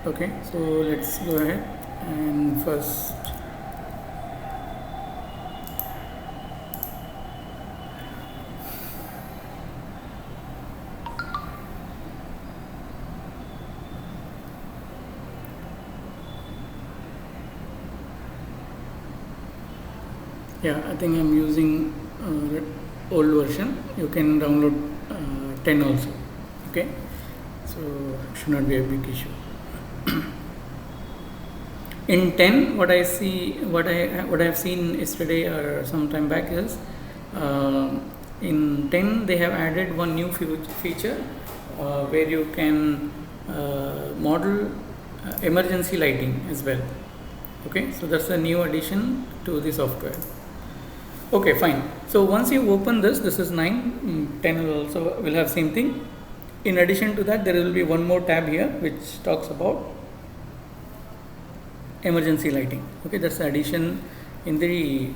Okay, so let's go ahead and first I think I'm using old version. You can download 10 also. Okay, so should not be a big issue. In 10, what I've seen yesterday or some time back is in 10 they have added one new feature where you can model emergency lighting as well. Okay, so that's a new addition to the software. Okay, fine. So once you open this is 9. 10 will have same thing. In addition to that, there will be one more tab here which talks about emergency lighting. Okay, that's the addition in the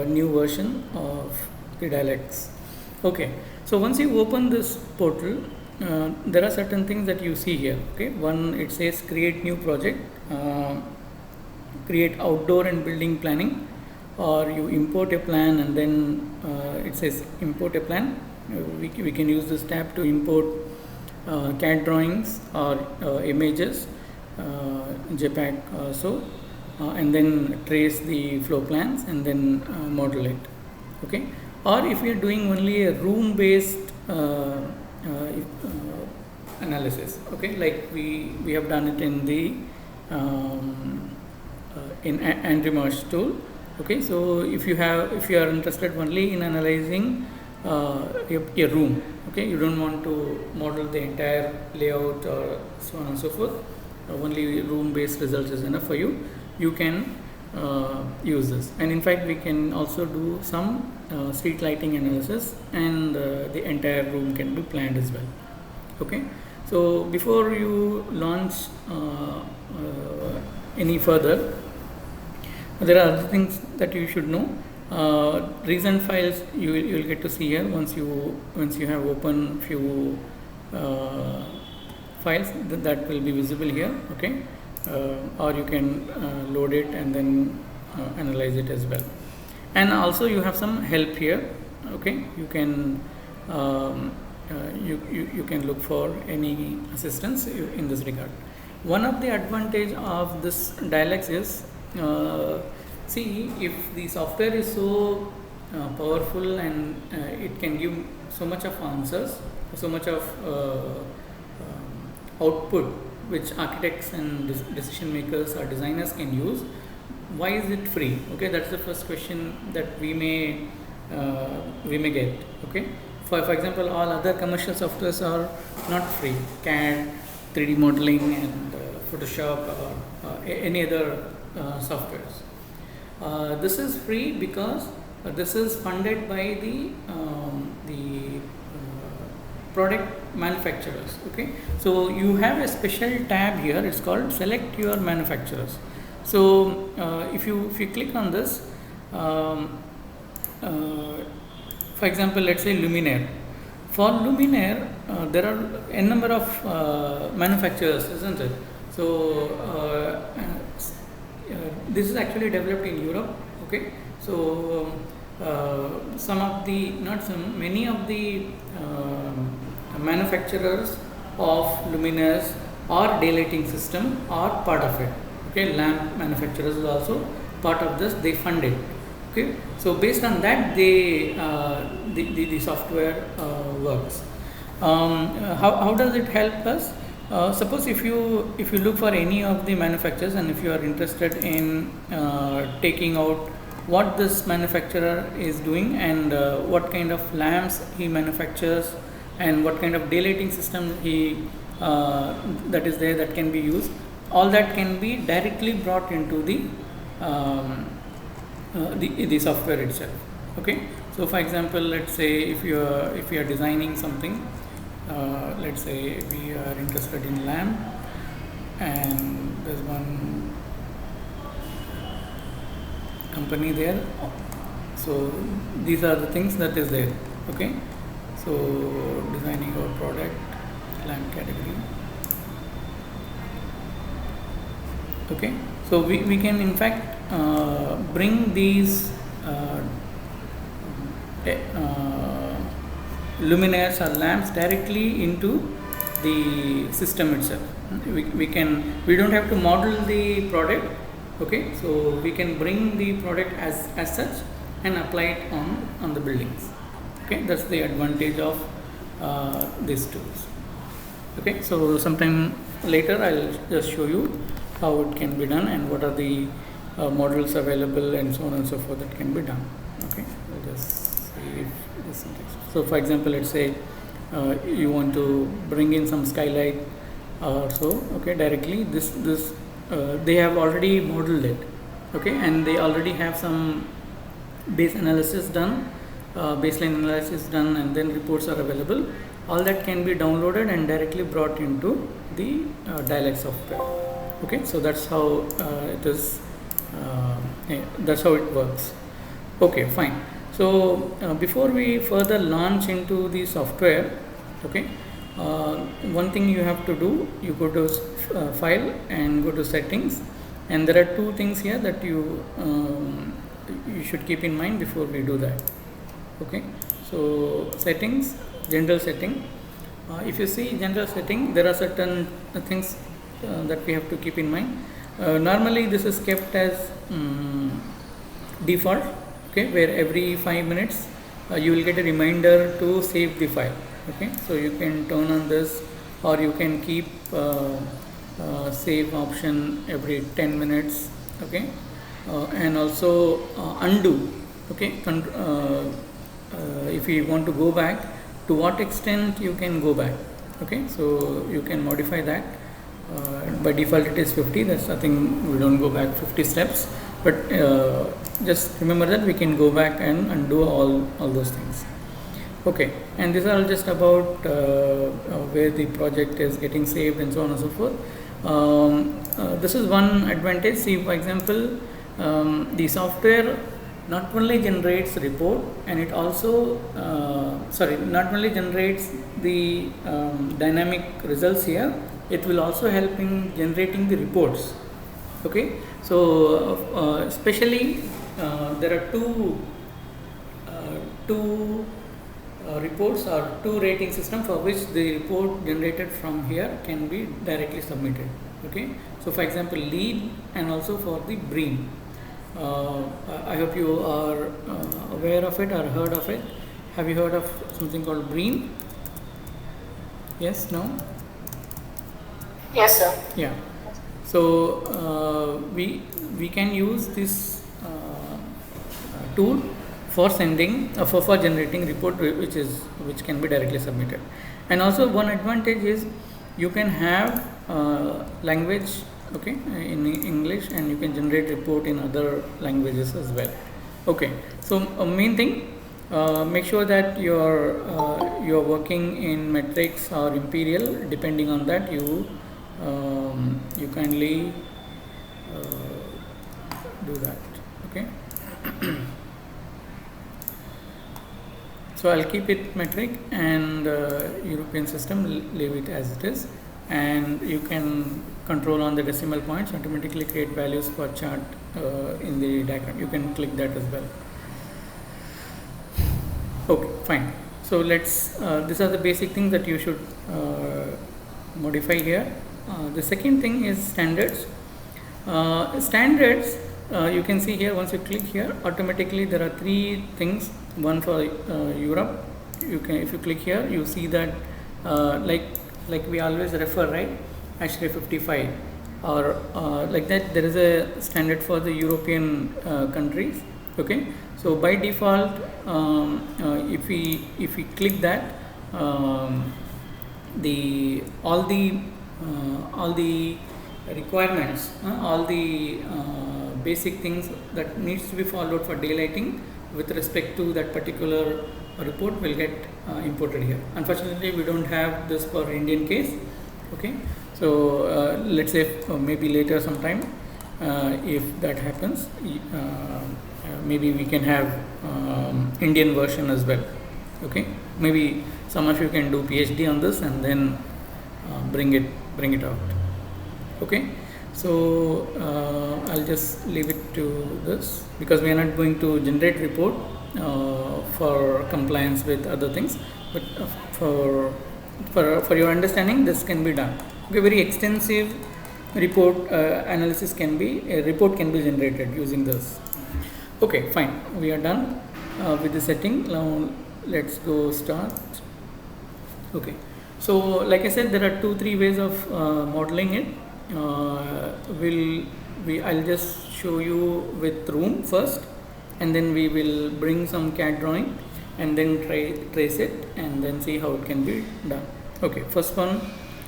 new version of the Dialex. Okay, so once you open this portal, there are certain things that you see here. Okay, one, it says create new project, create outdoor and building planning, or you import a plan and then it says import a plan. We can use this tab to import CAD drawings or images, JPEG also, and then trace the flow plans and then model it. Okay, or if you are doing only a room based analysis, okay, like we have done it in the in Andrew Marsh tool. Okay, so if you are interested only in analyzing your room, okay, you don't want to model the entire layout or so on and so forth, only room based results is enough for you, you can use this. And in fact we can also do some street lighting analysis, and the entire room can be planned as well. Okay, so before you launch any further, there are other things that you should know. Recent files you will get to see here once you have opened few files that will be visible here. Okay, or you can load it and then analyze it as well. And also you have some help here. Okay, you can you can look for any assistance in this regard. One of the advantage of this Dialex is, see, if the software is so powerful and it can give so much of answers, so much of output which architects and decision makers or designers can use, why is it free? Okay, that's the first question that we may get. Okay, for example, all other commercial softwares are not free. CAD, 3D modeling, and Photoshop, or any other softwares. This is free because this is funded by the product manufacturers. Okay, so you have a special tab here. It's called select your manufacturers. So if you click on this, for example, let's say Luminaire. For Luminaire, there are n number of manufacturers, isn't it? So this is actually developed in Europe. Okay, so many of the manufacturers of luminaires or daylighting system are part of it. Okay, lamp manufacturers is also part of this. They fund it. Okay, so based on that, the software works. How does it help us? Suppose if you look for any of the manufacturers, and if you are interested in taking out what this manufacturer is doing and what kind of lamps he manufactures and what kind of daylighting system he that is there that can be used, all that can be directly brought into the software itself. Okay, so for example, let's say if you are designing something, let's say we are interested in lamp, and there's one company there, so these are the things that is there. Okay, so designing our product, lamp category, Okay, so we can in fact bring these luminaires or lamps directly into the system itself. We don't have to model the product. Okay, so we can bring the product as such and apply it on the buildings. Okay, that's the advantage of these tools. Okay, so sometime later I'll just show you how it can be done and what are the models available and so on and so forth that can be done. Okay, I'll just see if this syntax. So for example, let's say you want to bring in some skylight or so. Okay, directly this they have already modeled it. Okay, and they already have some base analysis done, baseline analysis done, and then reports are available. All that can be downloaded and directly brought into the Dialect software. Okay, so that's how it is. That's how it works. Okay, fine. So before we further launch into the software, okay, one thing you have to do, you go to file and go to settings, and there are two things here that you should keep in mind before we do that. Okay, so settings, general setting. If you see general setting, there are certain things that we have to keep in mind. Normally this is kept as default, okay, where every 5 minutes you will get a reminder to save the file. Okay, so you can turn on this, or you can keep save option every 10 minutes. Okay, and also undo. Okay, if you want to go back, to what extent you can go back. Okay, so you can modify that. By default it is 50. That's nothing, we don't go back 50 steps, but just remember that we can go back and undo all those things. Okay, and these are all just about where the project is getting saved and so on and so forth. This is one advantage. See, for example, the software not only generates report, and it also not only generates the dynamic results here, it will also help in generating the reports. Okay, so especially there are two reports or two rating system for which the report generated from here can be directly submitted. Okay, so for example, LEED and also for the BREEAM. I hope you are aware of it or heard of it. Have you heard of something called BREEAM? Yes, no? Yes, sir. Yeah. So we can use this tool for sending for generating report which can be directly submitted. And also one advantage is you can have language, okay, in English, and you can generate report in other languages as well. Okay, so main thing, make sure that you're working in Matrix or Imperial. Depending on that, you kindly do that. Okay. So I'll keep it metric, and European system, leave it as it is, and you can control on the decimal points, automatically create values for chart in the diagram. You can click that as well. Okay, fine. So let's these are the basic things that you should modify here. The second thing is standards. Standards, you can see here, once you click here, automatically there are three things. One for Europe. You can, if you click here, you see that like we always refer, right, ASHRAE 55 or like that, there is a standard for the European countries. Okay, so by default, if we click that, all the requirements, all the basic things that needs to be followed for daylighting with respect to that particular report will get imported here. Unfortunately, we don't have this for Indian case. Okay, so let's say maybe later sometime, if that happens, maybe we can have Indian version as well. Okay, maybe some of you can do PhD on this and then bring it out. Okay, So I'll just leave it to this, because we are not going to generate report for compliance with other things, but for your understanding, this can be done. Okay, very extensive report analysis can be, a report can be generated using this. Okay, fine, we are done with the setting. Now let's go start. Okay, so like I said, there are 2-3 ways of modeling it. I'll just show you with room first, and then we will bring some CAD drawing and then trace it and then see how it can be done. Okay, first one,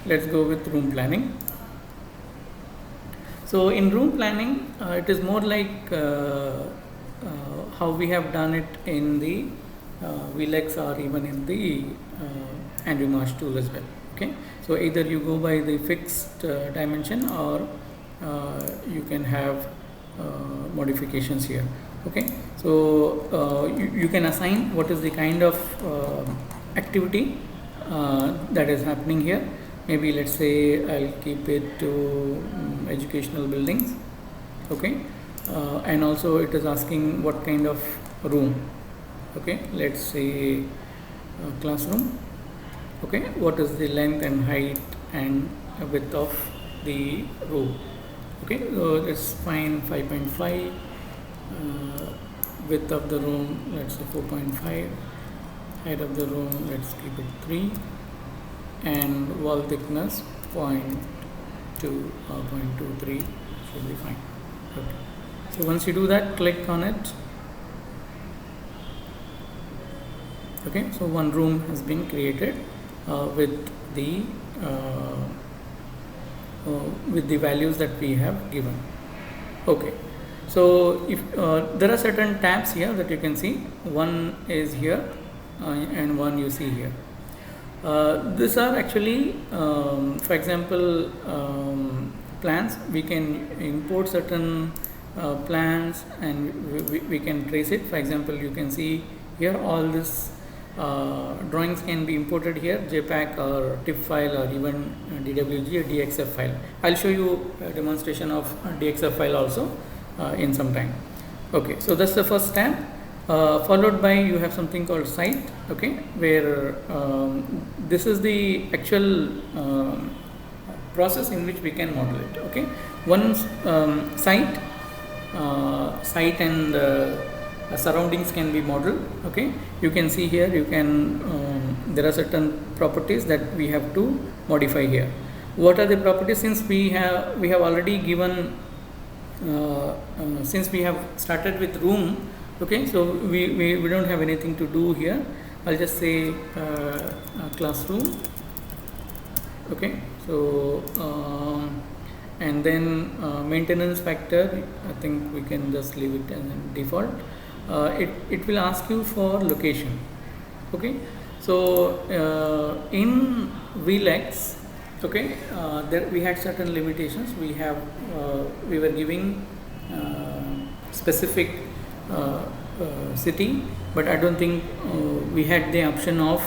let's go with room planning. So in room planning, it is more like how we have done it in the VLEX or even in the Andrew Marsh tool as well. Okay, so either you go by the fixed dimension, or you can have modifications here. Okay, so you can assign what is the kind of activity that is happening here. Maybe let's say I'll keep it to educational buildings. Okay, and also it is asking what kind of room. Okay, let's say classroom. Okay, what is the length and height and width of the room? Okay, so let's find 5.5. Width of the room, let's say 4.5. Height of the room, let's keep it 3. And wall thickness 0.2 or 0.23 should be fine. Okay. So once you do that, click on it. Okay, so one room has been created with the values that we have given. Okay, so if there are certain tabs here that you can see, one is here and one you see here. These are actually, for example, plans. We can import certain plans and we can trace it. For example, you can see here all this drawings can be imported here, JPEG or TIFF file or even DWG or DXF file. I'll show you a demonstration of DXF file also in some time. Okay, so that's the first tab. Followed by you have something called site. Okay, where this is the actual process in which we can model it. Okay, one site and surroundings can be modeled. Okay, you can see here, you can there are certain properties that we have to modify here. What are the properties? Since we have already given since we have started with room. Okay, so we don't have anything to do here. I'll just say classroom. Okay, so and then maintenance factor, I think we can just leave it as default. It will ask you for location. Okay, so in VLEX, okay, there we had certain limitations. We were giving specific city, but I don't think we had the option of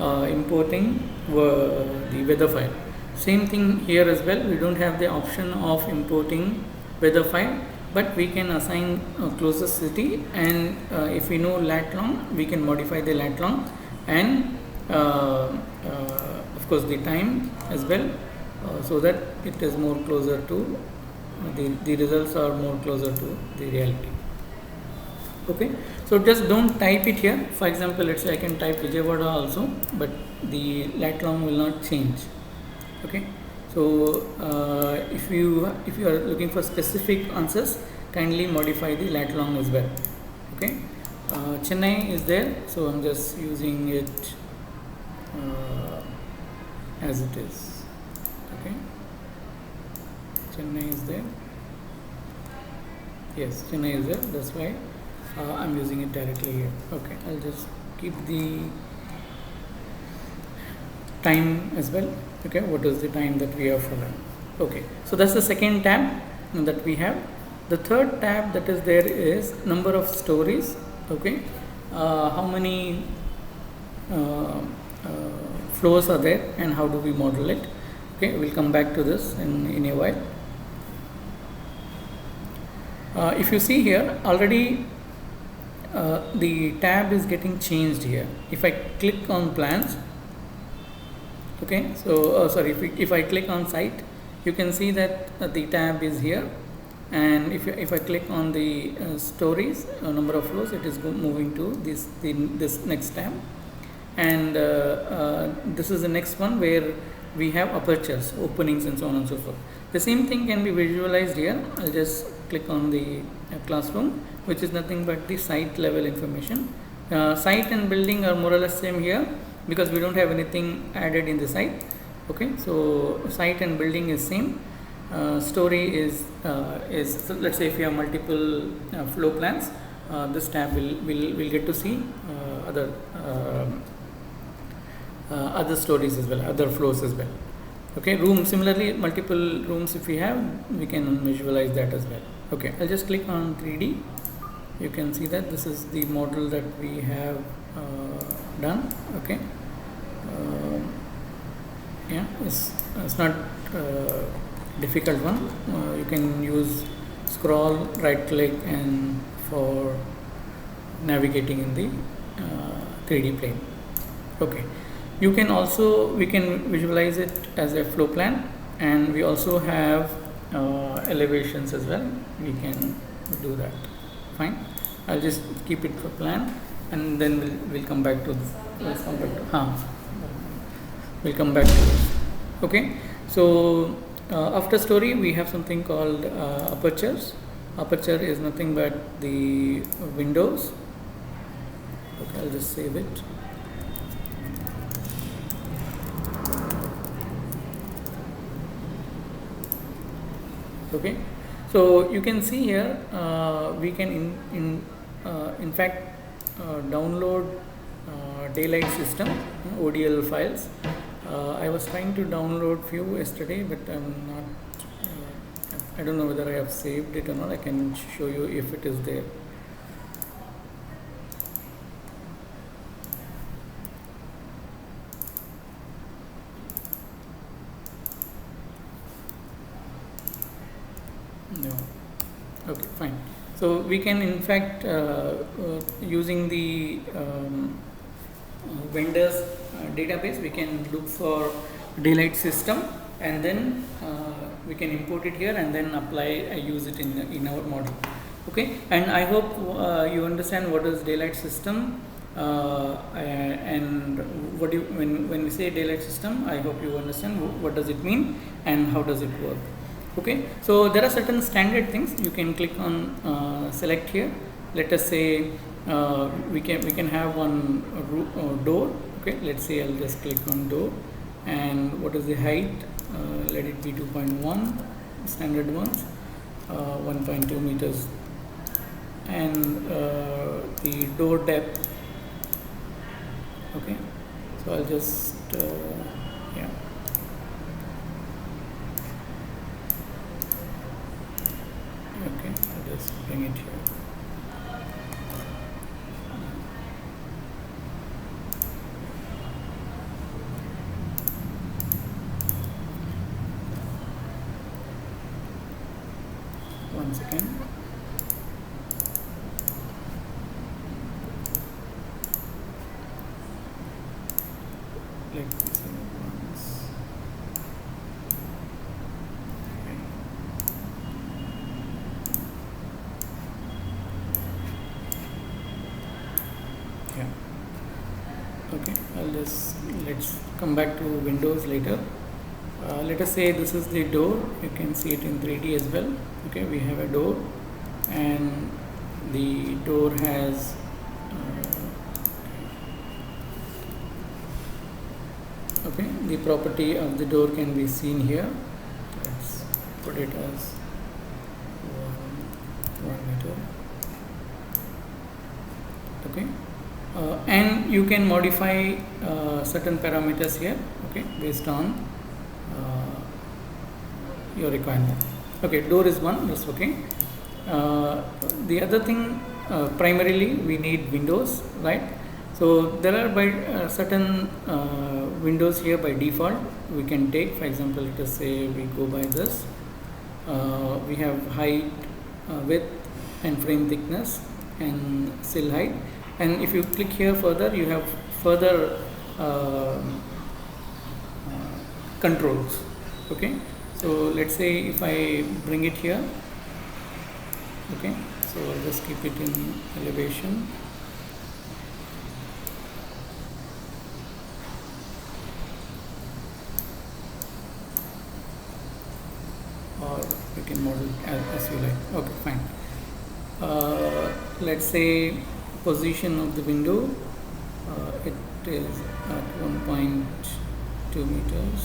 importing the weather file. Same thing here as well, we don't have the option of importing weather file, but we can assign closest city, and if we know lat long, we can modify the lat long, and of course the time as well, so that it is more closer to the results are more closer to the reality. Okay, so just don't type it here. For example, let's say I can type Vijayawada also, but the lat long will not change. Okay, so if you are looking for specific answers, kindly modify the lat long as well. Okay, Chennai is there, so I'm just using it as it is. Okay, Chennai is there. Yes, Chennai is there. That's why I'm using it directly here. Okay, I'll just keep the time as well. Okay, what is the time that we have followed? Okay, so that's the second tab that we have. The third tab that is there is number of stories. Okay, how many floors are there and how do we model it? Okay, we'll come back to this in a while. If you see here already, the tab is getting changed here. If I click on plans, okay, so sorry, if I click on site, you can see that the tab is here, and if I click on the stories, number of floors, it is moving to this next tab, and this is the next one where we have apertures, openings, and so on and so forth. The same thing can be visualized here. I'll just click on the classroom, which is nothing but the site level information. Site and building are more or less same here, because we don't have anything added in the site. Okay, so site and building is same. Story is so let's say if you have multiple floor plans, this tab will get to see other stories as well, other floors as well. Okay, room, similarly multiple rooms if we have, we can visualize that as well. Okay, I'll just click on 3D. You can see that this is the model that we have done. Okay, yeah, it's not difficult one. You can use scroll, right click, and for navigating in the 3D plane. Okay, you can also, we can visualize it as a floor plan, and we also have elevations as well. We can do that. Fine, I'll just keep it for plan, and then we'll come back to this. We'll come back to this. Okay, so after story we have something called apertures. Aperture is nothing but the windows. Okay, I'll just save it. Okay, so you can see here we can in fact download daylight system ODL files. I was trying to download few yesterday, but I'm not I don't know whether I have saved it or not. I can show you if it is there. No. Okay, fine. So we can in fact using the vendors database, we can look for daylight system, and then we can import it here and then apply use it in our model. Okay, and I hope you understand what is daylight system, and what do you, when we say daylight system, I hope you understand what does it mean and how does it work. Okay, so there are certain standard things. You can click on select here. Let us say we can have one door. Okay, let's say I'll just click on door, and what is the height? Let it be 2.1, standard ones, 1.2 meters, and the door depth. Okay, so I'll just yeah. Okay, I'll just bring it here. One second. Let me see once. Okay. Yeah. Okay, let's come back to Windows later. Let us say this is the door. You can see it in 3D as well. Okay, we have a door, and the door has okay, the property of the door can be seen here. Let's put it as 1 meter. Okay, and you can modify certain parameters here. Okay, based on your requirement. Okay, door is one, that's okay. The other thing, primarily we need windows, right? So there are by certain windows here by default we can take. For example, let us say we go by this. We have height, width, and frame thickness and sill height. And if you click here further, you have further controls. Okay, so let's say if I bring it here, okay, so I'll just keep it in elevation. Or you can model as you like. Okay, fine. Let's say position of the window, it is at 1.2 meters.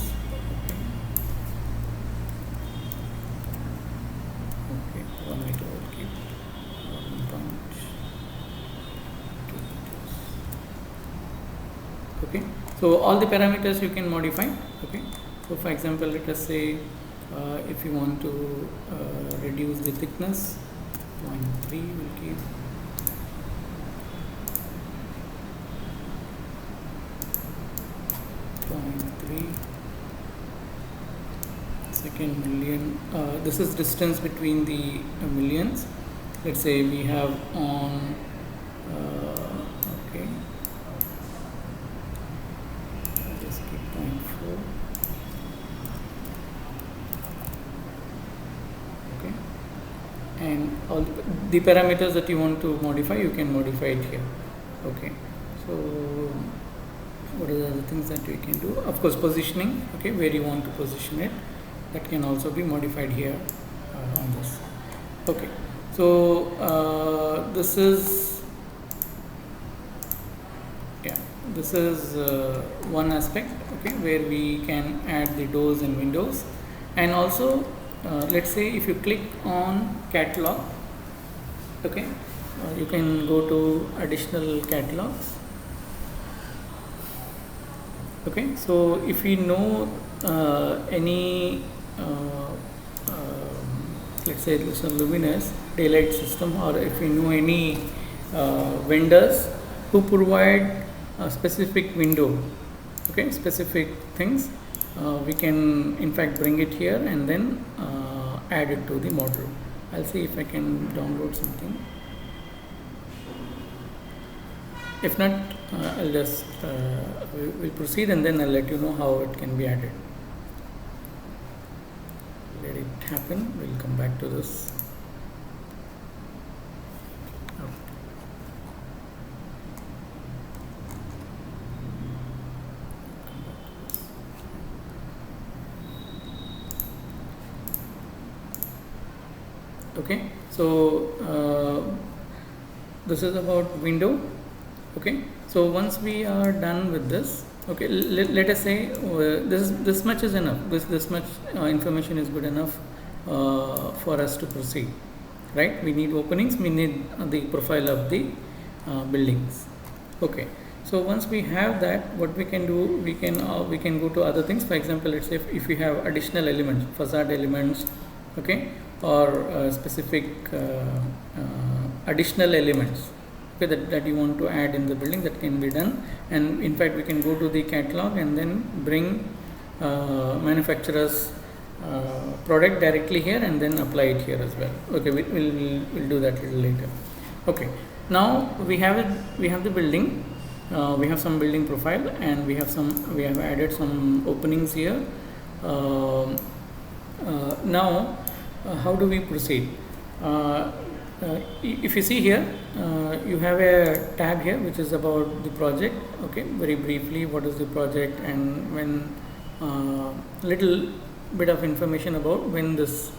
Okay, 1 meter will keep 1.2 meters. Okay, so all the parameters you can modify. Okay, so for example, let us say if you want to reduce the thickness, 0.3 will keep. Second million. This is distance between the millions. Let's say we have on okay, I'll just keep 0.4. Okay, and all the parameters that you want to modify, you can modify it here. Okay, so what are the other things that we can do? Of course, positioning. Okay, where you want to position it, that can also be modified here on this. Okay, so this is one aspect, okay, where we can add the doors and windows. And also let's say if you click on catalog, okay, you can go to additional catalogs. Okay, so if we know any let's say this is a luminous daylight system, or if we know any vendors who provide a specific window, okay, specific things, we can in fact bring it here and then add it to the model. I'll see if I can download something. If not, I'll just we'll proceed and then I'll let you know how it can be added. Let it happen. We'll come back to this. Okay, so this is about window. Okay, so once we are done with this, okay, let us say this much is enough. This much information is good enough for us to proceed, right? We need openings, we need the profile of the buildings. Okay, so once we have that, what we can do, we can go to other things. For example, let's say if we have additional elements, facade elements, okay, or specific additional elements, okay, that you want to add in the building, that can be done. And in fact, we can go to the catalog and then bring manufacturer's product directly here and then apply it here as well. Okay, we'll do that a little later. Okay, now we have the building. We have some building profile, and we have added some openings here. Now how do we proceed? If you see here, you have a tab here which is about the project. Okay, very briefly, what is the project, and when little bit of information about when this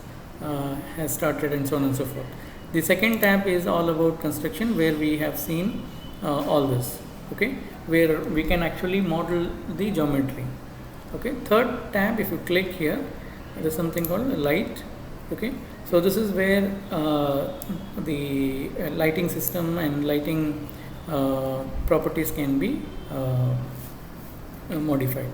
has started, and so on and so forth. The second tab is all about construction, where we have seen all this, okay, where we can actually model the geometry. Okay, third tab, if you click here, there is something called light. Okay, so this is where the lighting system and lighting properties can be modified.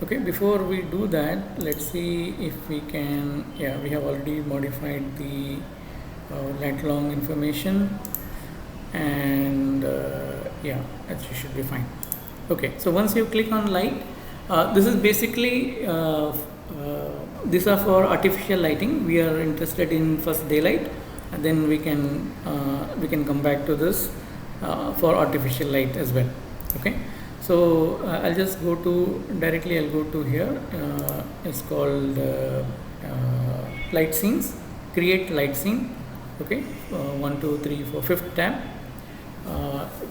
Okay, before we do that, let's see if we can. Yeah, we have already modified the lat long information, and yeah, that should be fine. Okay, so once you click on light, this is basically these are for artificial lighting. We are interested in first daylight, and then we can come back to this for artificial light as well. Okay, so I'll just go to directly. I'll go to here. It's called light scenes. Create light scene. Okay, 1, 2, 3, 4, fifth tab.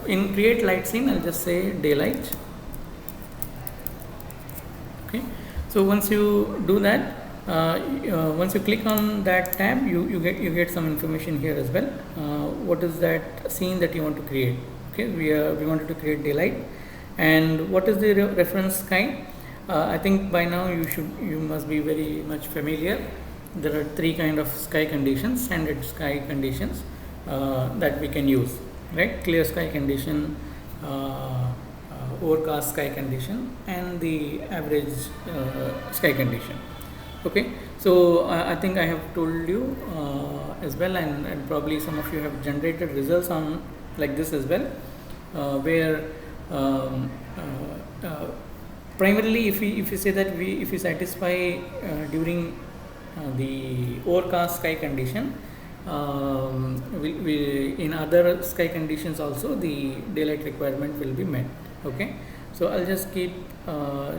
In create light scene, I'll just say daylight. Okay, so once you do that, once you click on that tab, you get some information here as well. What is that scene that you want to create? Okay, we wanted to create daylight, and what is the reference sky? I think by now you must be very much familiar. There are 3 kind of sky conditions, standard sky conditions that we can use, right? Clear sky condition, overcast sky condition, and the average sky condition. Okay, so I think I have told you as well, and probably some of you have generated results on like this as well, where primarily if we say that if we satisfy during the overcast sky condition, we in other sky conditions also the daylight requirement will be met. Okay, so I'll just keep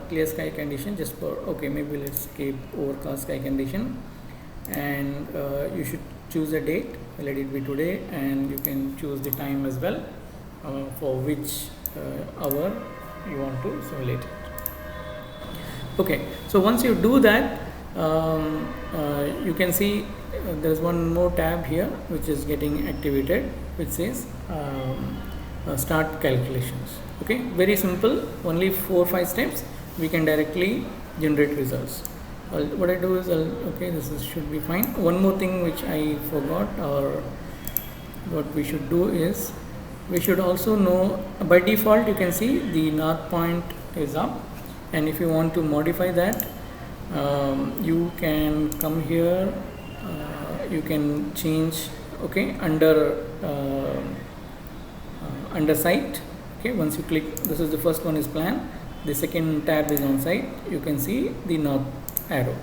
clear sky condition just for, okay, maybe let's keep overcast sky condition, and you should choose a date. Let it be today, and you can choose the time as well for which hour you want to simulate it. Okay, so once you do that, you can see there is one more tab here which is getting activated, which says start calculations. Okay, very simple, only 4-5 steps, we can directly generate results. What I do is okay, should be fine. One more thing which I forgot, or what we should do is we should also know, by default you can see the north point is up, and if you want to modify that, you can come here, you can change, okay, under site. Okay, once you click, this is the first one is plan, the second tab is on site, you can see the north arrow.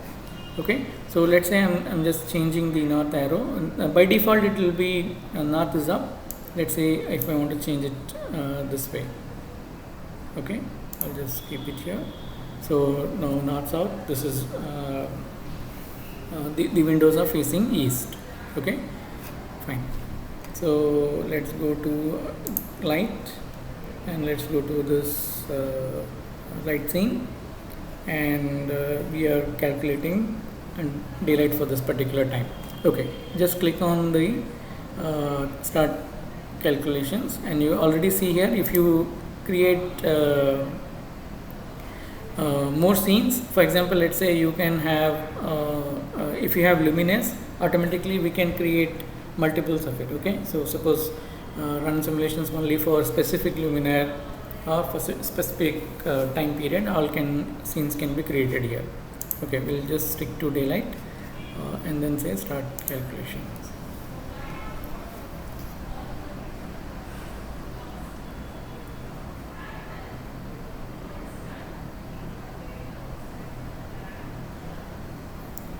Okay, so let's say I'm just changing the north arrow. By default it will be north is up. Let's say if I want to change it this way. Okay, I'll just keep it here. So now north south, this is the windows are facing east. Okay, fine. So let's go to light, and let's go to this light scene, and we are calculating and daylight for this particular time. Okay, just click on the start calculations, and you already see here, if you create more scenes, for example, let's say you can have if you have luminous, automatically we can create multiples of it. Okay, so suppose run simulations only for specific luminaire or for specific time period, all scenes can be created here. Okay, we'll just stick to daylight and then say start calculations.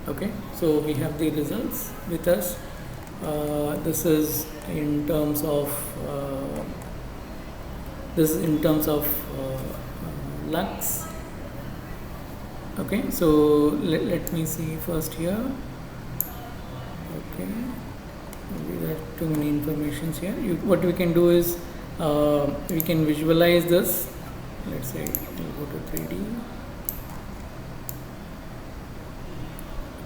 Okay, so we have the results with us. This is in terms of lux. Okay, so let me see first here. Okay, maybe there are too many informations here. What we can do is we can visualize this. Let's say we'll go to 3D.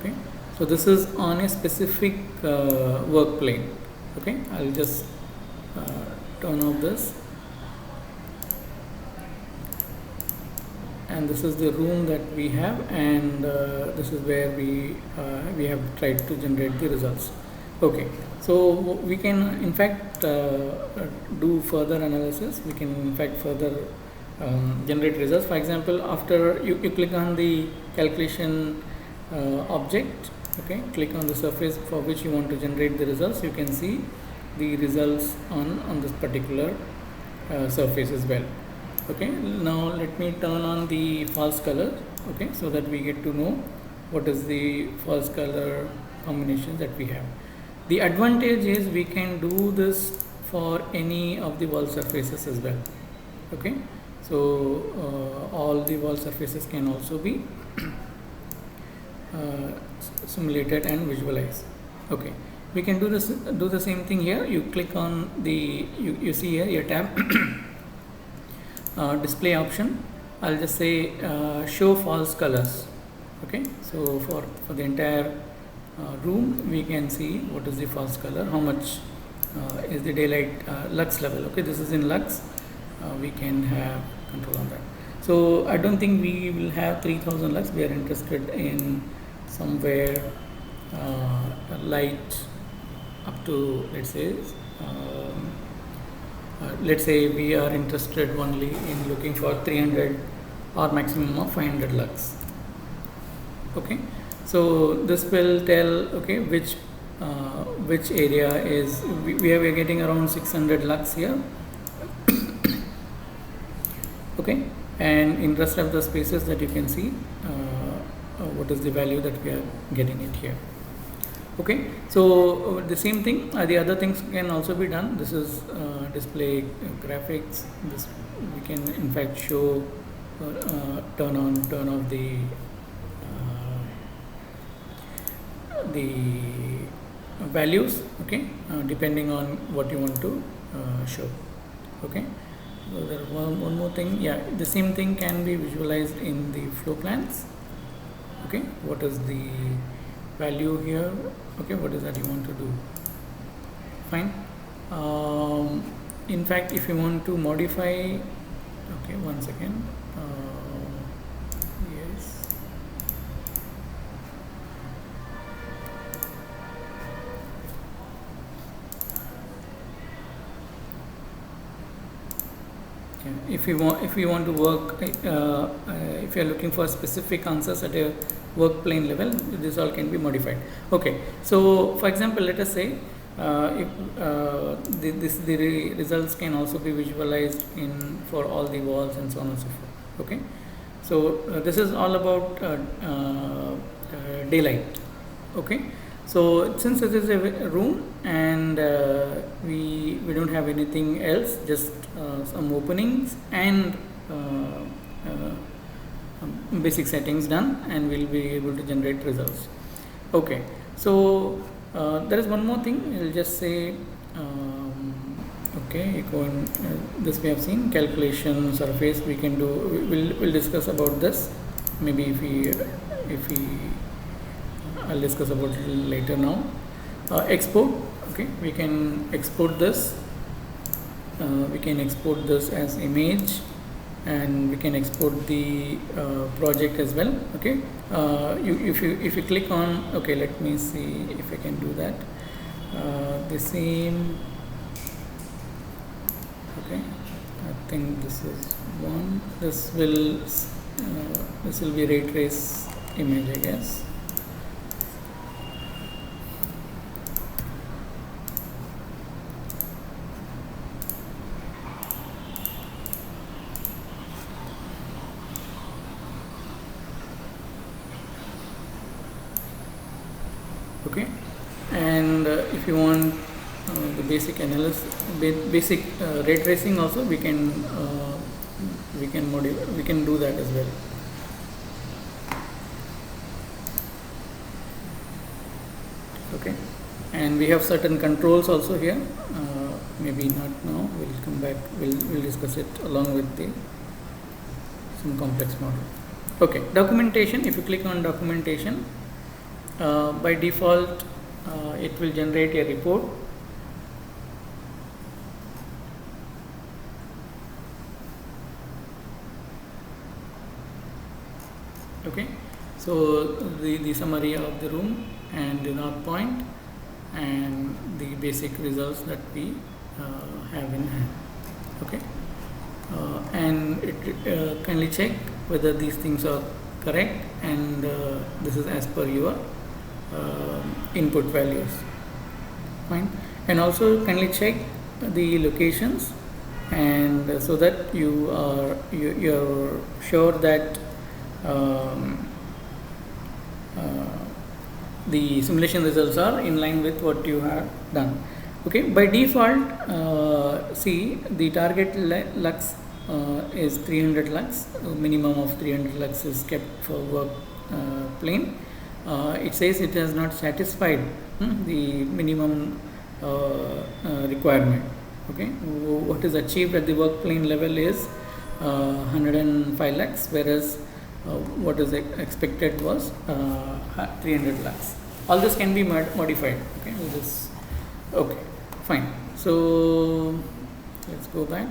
Okay, so this is on a specific work plane. Okay, I'll just turn off this, and this is the room that we have, and this is where we have tried to generate the results. Okay, so we can in fact do further analysis. We can in fact further generate results. For example, after you click on the calculation object, okay, click on the surface for which you want to generate the results, you can see the results on this particular surface as well. Okay, now let me turn on the false color, okay, so that we get to know what is the false color combinations that we have. The advantage is we can do this for any of the wall surfaces as well. Okay, so all the wall surfaces can also be simulated and visualized. Okay, we can do the same thing here. You click on the you see here your tab display option. I'll just say show false colors. Okay, so for the entire room we can see what is the false color, how much is the daylight lux level. Okay, this is in lux. We can have control on that. So I don't think we will have 3000 lux. We are interested in somewhere light up to, let's say we are interested only in looking for 300 or maximum of 500 lux. Okay, so this will tell, okay, which area is we are getting around 600 lux here. Okay, and in rest of the spaces that you can see what is the value that we are getting it here. Okay, so the same thing, the other things can also be done. This is display graphics. This we can in fact show turn on, turn off the values. Okay, depending on what you want to show. Okay, so there one more thing. Yeah, the same thing can be visualized in the floor plans. Okay, what is the value here? Okay, what is that you want to do? Fine. In fact, if you want to modify, okay, one second. Yes. If you want to work, if you are looking for specific answers at a work plane level, this all can be modified. Okay, so for example, let us say if the results can also be visualized for all the walls and so on and so forth. Okay, so this is all about daylight. Okay, so since this is a room and we don't have anything else, just some openings and basic settings done, and we'll be able to generate results. Okay, so there is one more thing. I'll just say okay, go in, this we have seen calculation surface. We can do. We'll discuss about this. Maybe if we I'll discuss about it later now. Export. Okay, we can export this. We can export this as image, and we can export the project as well. Okay, if you click on, okay, let me see if I can do that. The same. Okay, I think this is one. This will be ray trace image, I guess. Okay, and if you want the basic analysis, basic ray tracing also, we can do that as well. Okay, and we have certain controls also here. Maybe not now. We'll come back. We'll discuss it along with some complex model. Okay, documentation. If you click on documentation, by default it will generate a report. Okay, so the summary of the room and the north point and the basic results that we have in hand. Okay, and it kindly check whether these things are correct, and this is as per your input values. Fine, and also kindly check the locations, and so that you're sure that the simulation results are in line with what you have done. Okay, by default, see the target lux is 300 lux, minimum of 300 lux is kept for work plane. It says it has not satisfied the minimum requirement. Okay, what is achieved at the work plane level is 105 lakhs, whereas what is expected was 300 lakhs. All this can be modified. Okay, okay, fine. So let's go back.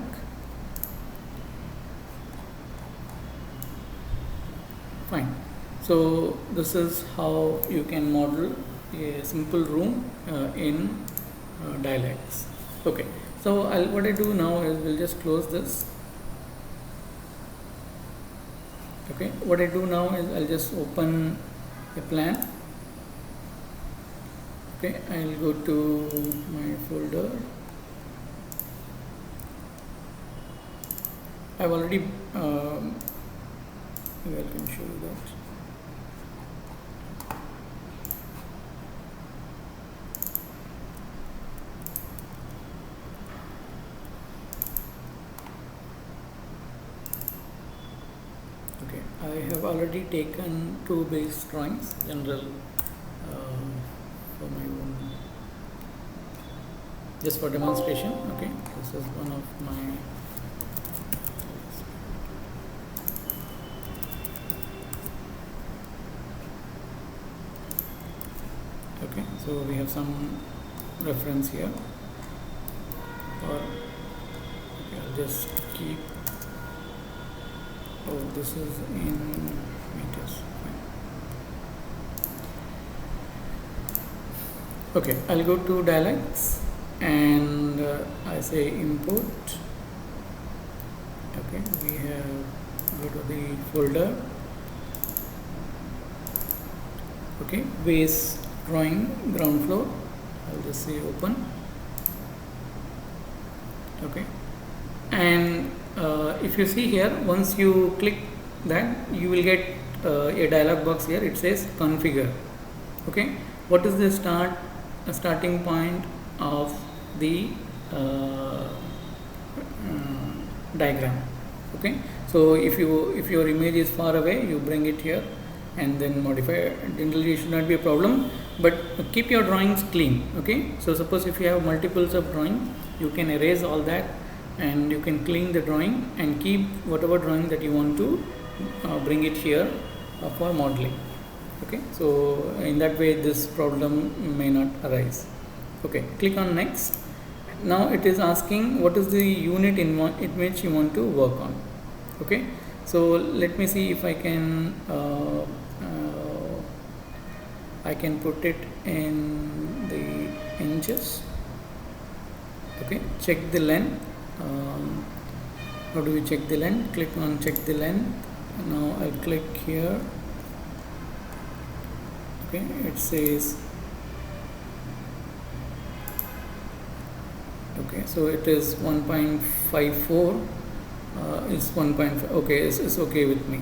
Fine. So this is how you can model a simple room in Dialects. Okay. So what I do now is we'll just close this. Okay. What I do now is I'll just open a plan. Okay. I'll go to my folder. I've already maybe I can show you that. Okay, I have already taken two base drawings, general for my own, just for demonstration. Okay, this is one of my okay, so we have some reference here, or okay, I'll just keep, oh, this is in meters. Fine. Okay, I'll go to Dialects and I say import. Okay, we have go to the folder. Okay, base drawing ground floor. I'll just say open. Okay, and if you see here, once you click that, you will get a dialog box here. It says configure. Okay, what is the starting point of the diagram? Okay, so if your image is far away, you bring it here and then modify. Generally it should not be a problem, but keep your drawings clean. Okay, so suppose if you have multiples of drawing, you can erase all that and you can clean the drawing and keep whatever drawing that you want to bring it here for modeling. Okay, so in that way this problem may not arise. Okay, click on next. Now it is asking what is the unit in which you want to work on. Okay, so let me see if I can put it in the inches. Okay, check the length. How do we check the length? Click on check the length. Now I'll click here. Okay, it says okay, so it is 1.54. Is 1.5. Okay, it's okay with me.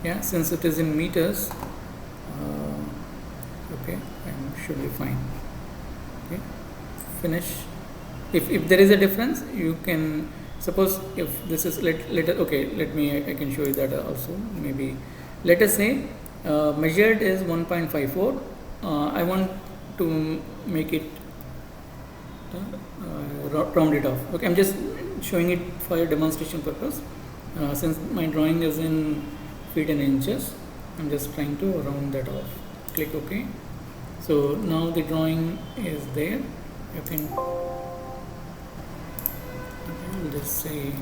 Yeah, since it is in meters. Okay, should be fine. Okay, finish. If there is a difference, you can suppose if this is I can show you that also. Maybe let us say measured is 1.54. I want to make it round it off. Okay, I'm just showing it for a demonstration purpose. Since my drawing is in feet and inches, I'm just trying to round that off. Click OK. So now the drawing is there. You can I'll just say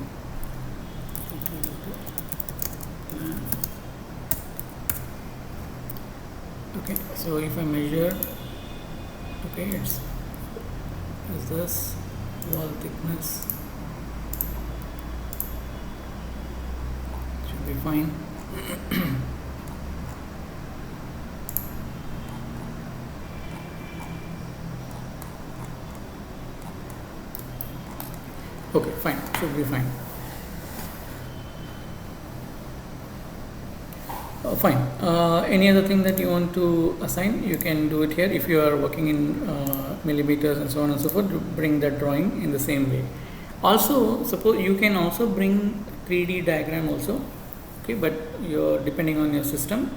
okay, so if I measure, okay, it's is this wall thickness, should be fine. Okay, fine, should be fine. Fine. Any other thing that you want to assign, you can do it here. If you are working in millimeters and so on and so forth, bring that drawing in the same way. Also, suppose you can also bring 3D diagram also, okay, but you're depending on your system.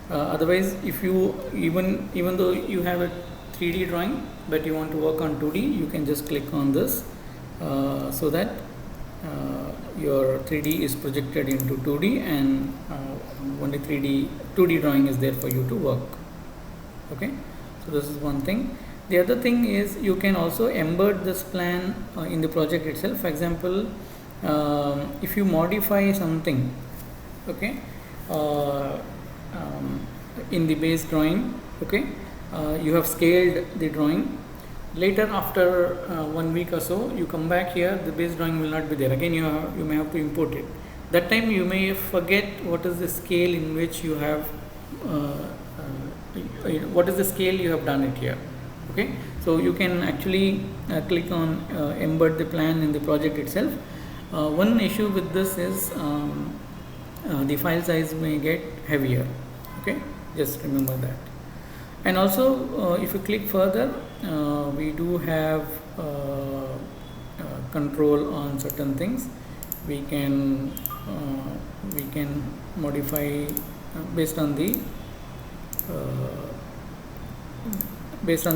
Otherwise, if you even though you have a 3D drawing but you want to work on 2D, you can just click on this so that your 3D is projected into 2D and only 2D drawing is there for you to work. Okay, so this is one thing. The other thing is you can also embed this plan in the project itself. For example, if you modify something, okay, in the base drawing, okay, you have scaled the drawing. Later, after 1 week or so, you come back here, the base drawing will not be there. Again, you may have to import it. That time you may forget what is the scale in which you have, what is the scale you have done it here. Okay, so you can actually click on embed the plan in the project itself. One issue with this is the file size may get heavier. Okay, just remember that. And also, if you click further, we do have control on certain things. We can modify based on the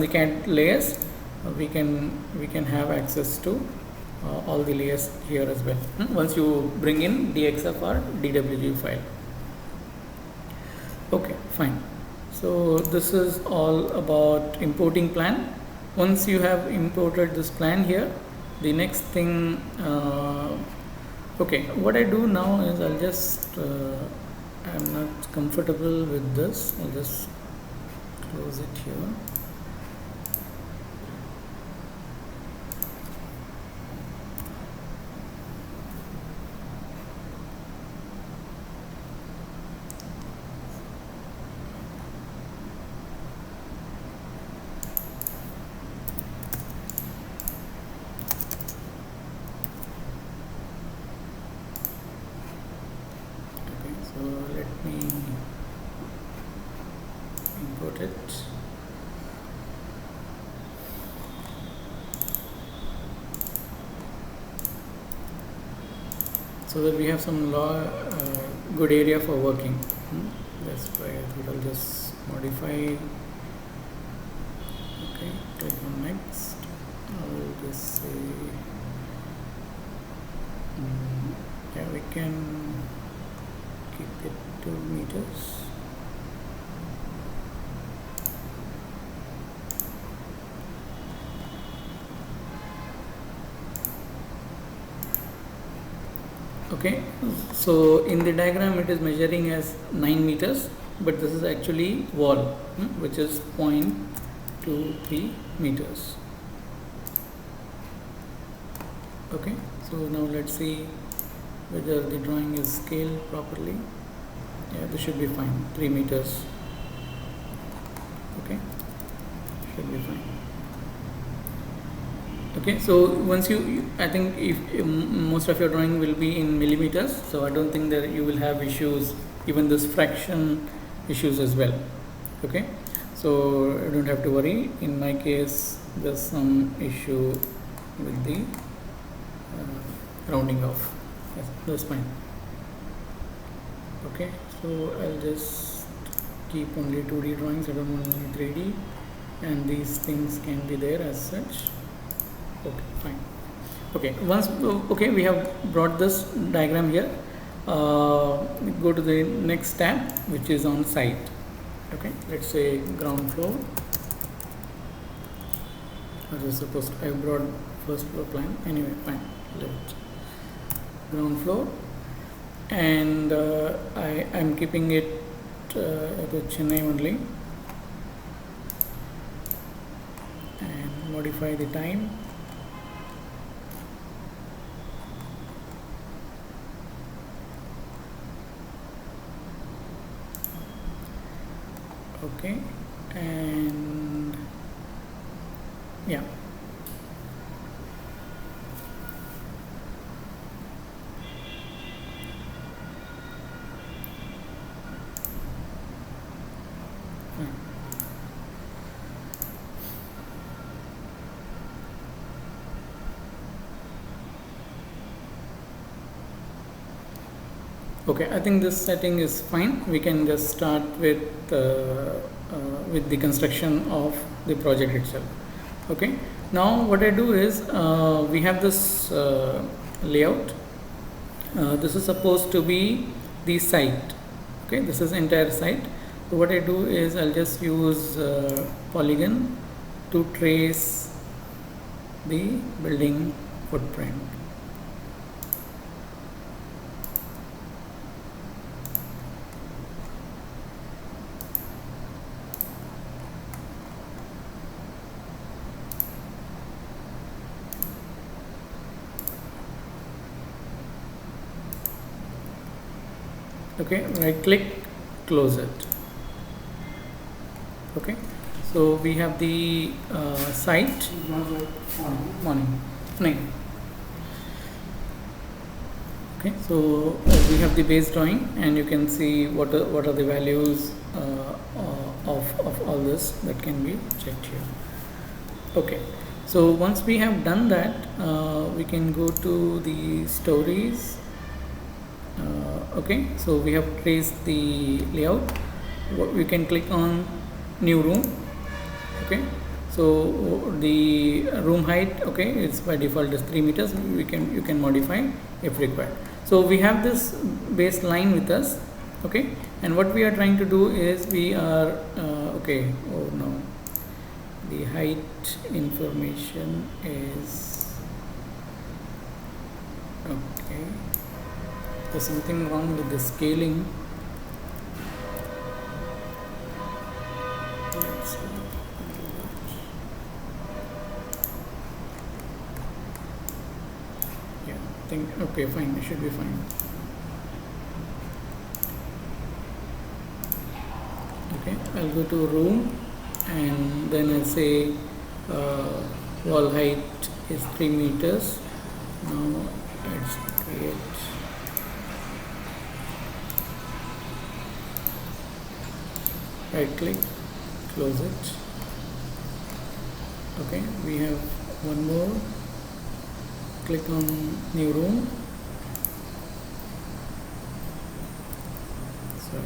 CAD layers. We can have access to all the layers here as well. Once you bring in DXF or DWG file. Okay, fine. So this is all about importing plan. Once you have imported this plan here, the next thing, okay, what I do now is I'll just, I'm not comfortable with this, I'll just close it here. So let me import it. So that we have some good area for working. That's why I thought I'll just modify. Okay, click on next. I'll just say, yeah, we can keep it 2 meters. Okay, so in the diagram it is measuring as 9 meters, but this is actually wall, which is 0.23 meters. Okay, so now let's see whether the drawing is scaled properly. Yeah, this should be fine. 3 meters. Okay, should be fine. Okay, so once I think if most of your drawing will be in millimeters, so I don't think that you will have issues, even this fraction issues as well. Okay, so I don't have to worry. In my case, there's some issue with the rounding off. Yes, that's fine. Okay, so I'll just keep only 2D drawings. I don't want only 3D, and these things can be there as such. Okay, fine. Okay, okay, we have brought this diagram here. Go to the next tab, which is on site. Okay, let's say ground floor. I was supposed to have brought first floor plan. Anyway, fine. Let's ground floor, and I'm keeping it the Chennai only, and modify the time. Okay, and yeah, Okay, I think this setting is fine. We can just start with the construction of the project itself. Okay, now what I do is we have this layout. This is supposed to be the site. Okay, this is entire site. So what I do is I'll just use polygon to trace the building footprint. Okay, right click, close it. Okay, so we have the site. Morning. Okay, so we have the base drawing, and you can see what are the values of all this that can be checked here. Okay, so once we have done that, we can go to the stories. Okay, so we have traced the layout. We can click on new room. Okay, so the room height, okay, it's by default is 3 meters. You can modify if required. So we have this baseline with us. Okay, and what we are trying to do is we are okay, oh no, the height information is okay. There's something wrong with the scaling. Let's see. Yeah, I think okay, fine. It should be fine. Okay, I'll go to room, and then I'll say wall height is 3 meters. Now let's create. Right click, close it. Okay, we have one more. Click on new room. Sorry.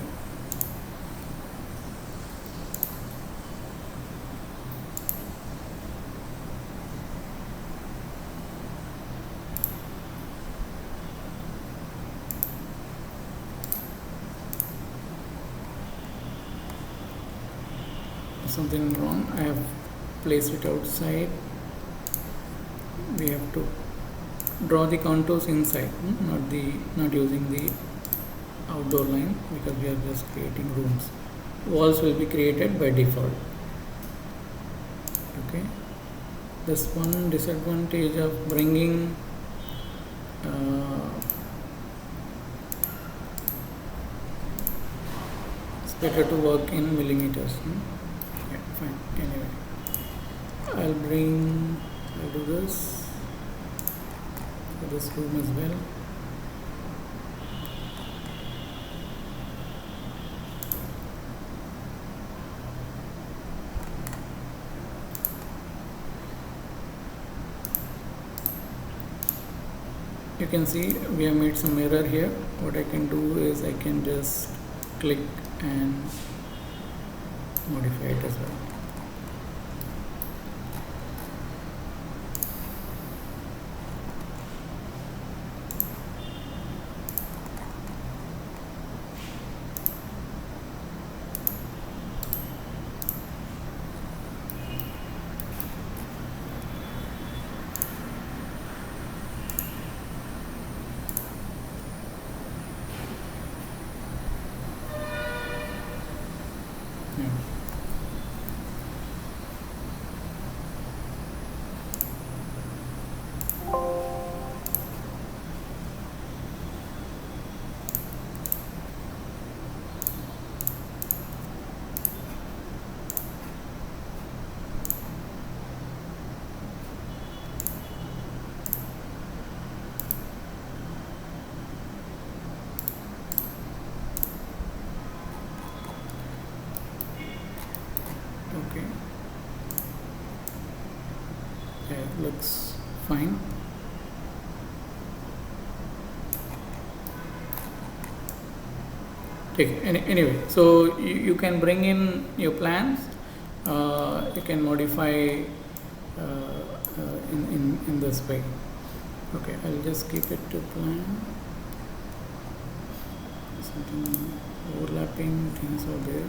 Something wrong. I have placed it outside. We have to draw the contours inside, not using the outdoor line, because we are just creating rooms. Walls will be created by default. Okay, this one disadvantage of bringing it's better to work in millimeters. Yeah, fine. Anyway, I'll do this for this room as well. You can see we have made some error here. What I can do is I can just click and modify it as well. Okay. Yeah, it looks fine. Okay. Anyway, so you can bring in your plans. You can modify in this way. Okay, I'll just keep it to plan. Something overlapping things are there.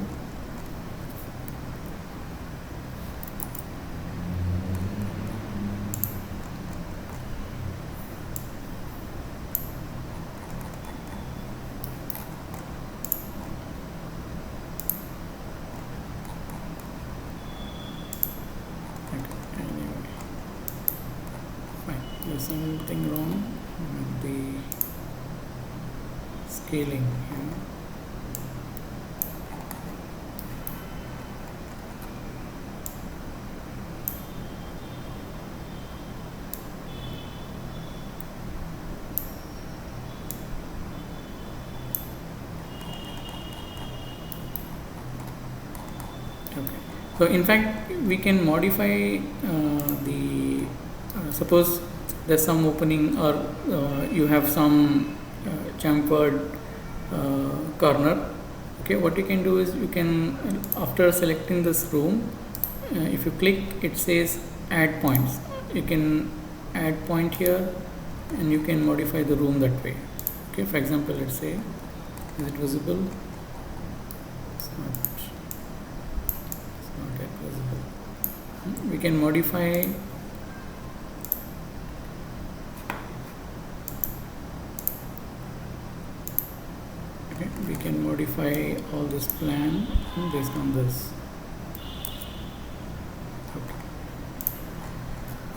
There's something wrong with the scaling here. Okay. So in fact, we can modify the suppose there's some opening or you have some chamfered corner. Okay, what you can do is you can, after selecting this room, if you click, it says add points. You can add point here and you can modify the room that way. Okay, for example, let's say, is it visible? It's not yet visible. We can modify all this plan based on this. Okay.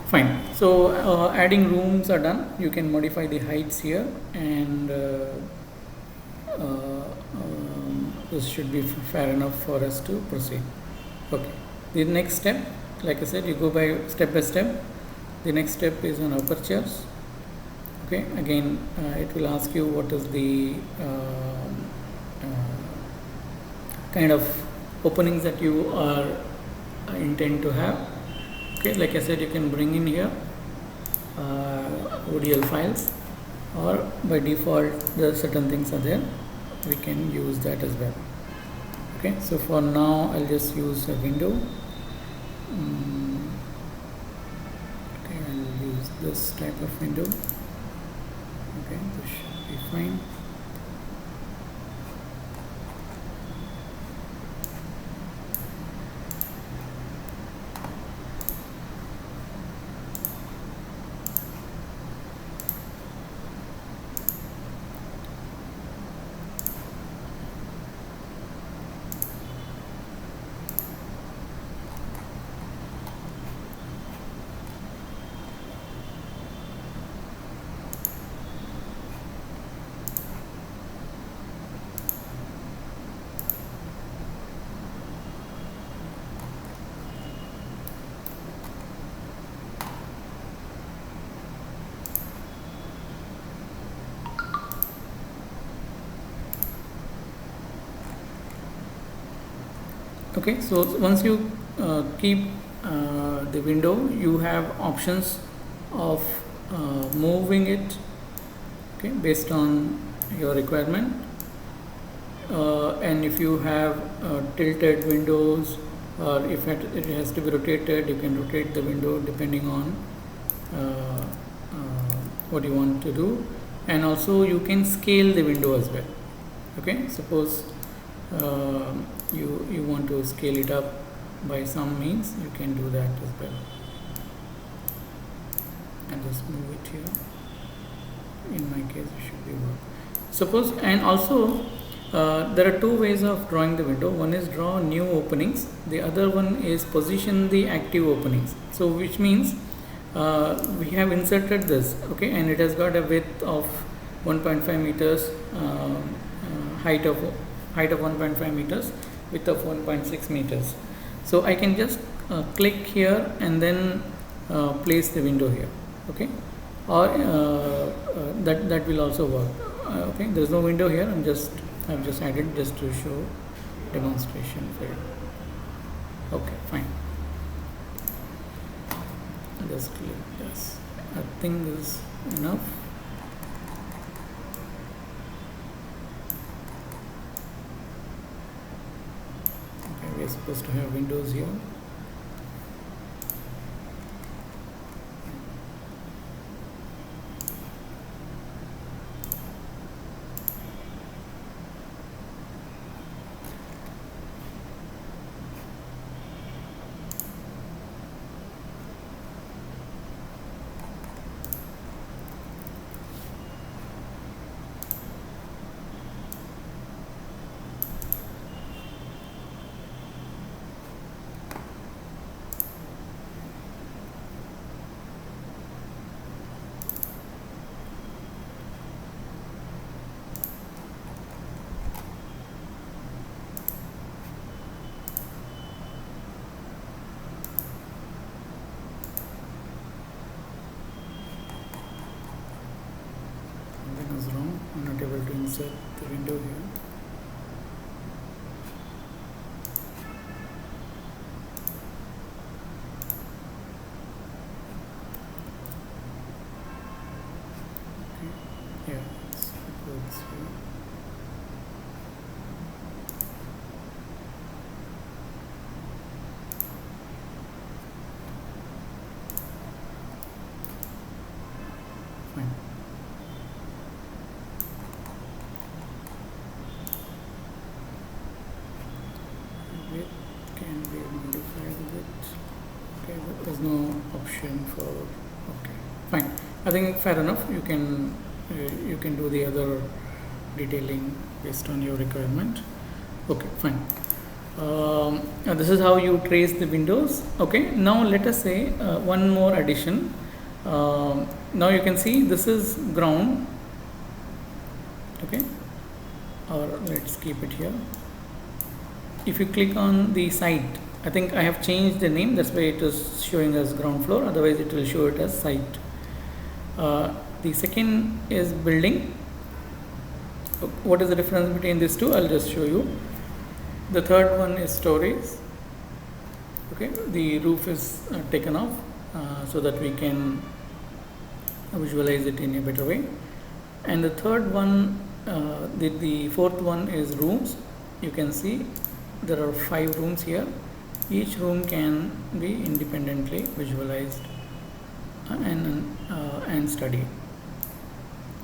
Fine. So adding rooms are done. You can modify the heights here, and this should be fair enough for us to proceed. Okay. The next step, like I said, you go by step. The next step is on apertures. Okay. Again, it will ask you what is the kind of openings that you are intend to have. Okay, like I said, you can bring in here ODL files, or by default the certain things are there, we can use that as well. Okay, so for now I'll just use a window. Okay, I'll use this type of window. Okay, this should be fine. Okay, so once you keep the window, you have options of moving it, okay, based on your requirement, and if you have tilted windows, or if it has to be rotated, you can rotate the window depending on what you want to do, and also you can scale the window as well. Okay, suppose you want to scale it up by some means, you can do that as well. And just move it here. In my case, it should be work. Suppose, and also there are two ways of drawing the window. One is draw new openings. The other one is position the active openings. So which means we have inserted this, okay, and it has got a width of 1.5 meters, height of 1.5 meters, width of 1.6 meters. So I can just click here and then place the window here, okay, or that will also work. Okay, there is no window here. I've just added just to show demonstration for it. Okay, fine. Just click this. I think this is enough. supposed to have windows here. Something is wrong. I'm not able to insert the window here. Okay. Yeah, let's go this way. Fine. It can be modified a bit. Okay, but there's no option for. Okay, fine. I think fair enough. You can do the other detailing based on your requirement. Okay, fine. This is how you trace the windows. Okay, now let us say one more addition. Now you can see this is ground. Okay, or let's keep it here. If you click on the site, I think I have changed the name, that's why it is showing as ground floor, otherwise it will show it as site. The second is building. What is the difference between these two? I'll just show you. The third one is stories. Okay, the roof is taken off so that we can visualize it in a better way. And the third one, the fourth one is rooms. You can see there are 5 rooms here. Each room can be independently visualized and studied.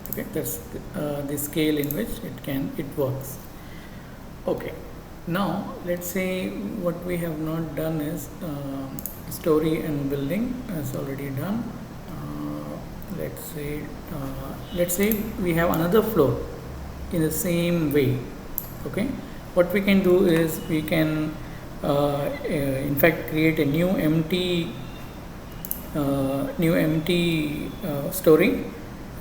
Okay, that's the scale in which it works. Okay, now let's say what we have not done is story and building is already done. Let's say we have another floor in the same way. Okay, what we can do is we can in fact create a new empty story.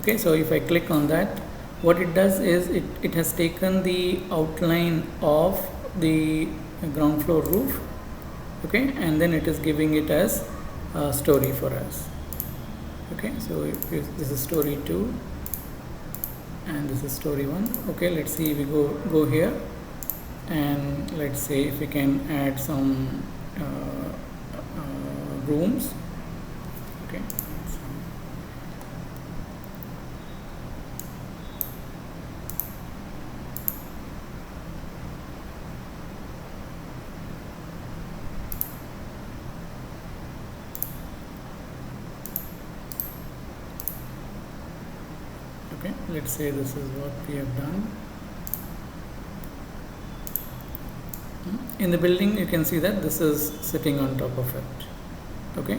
Okay, so if I click on that, what it does is it has taken the outline of the ground floor roof. Okay, and then it is giving it as a story for us. Okay, so this is story 2 and this is story 1. Okay, let's see, we go here, and let's say if we can add some rooms. Okay, let's say this is what we have done. In the building you can see that this is sitting on top of it. Okay,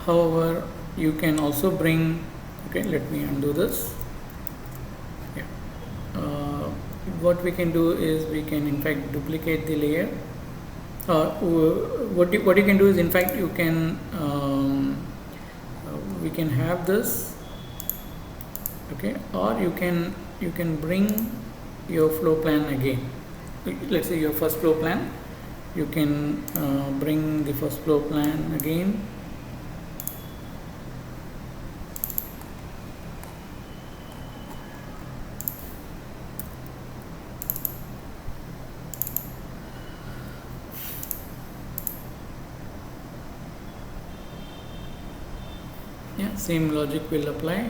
however you can also bring, okay, let me undo this. Yeah, what we can do is we can in fact duplicate the layer. What you can do is in fact you can we can have this. Okay, or you can bring your floor plan again. Let's say your first floor plan, you can bring the first floor plan again. Yeah, same logic will apply.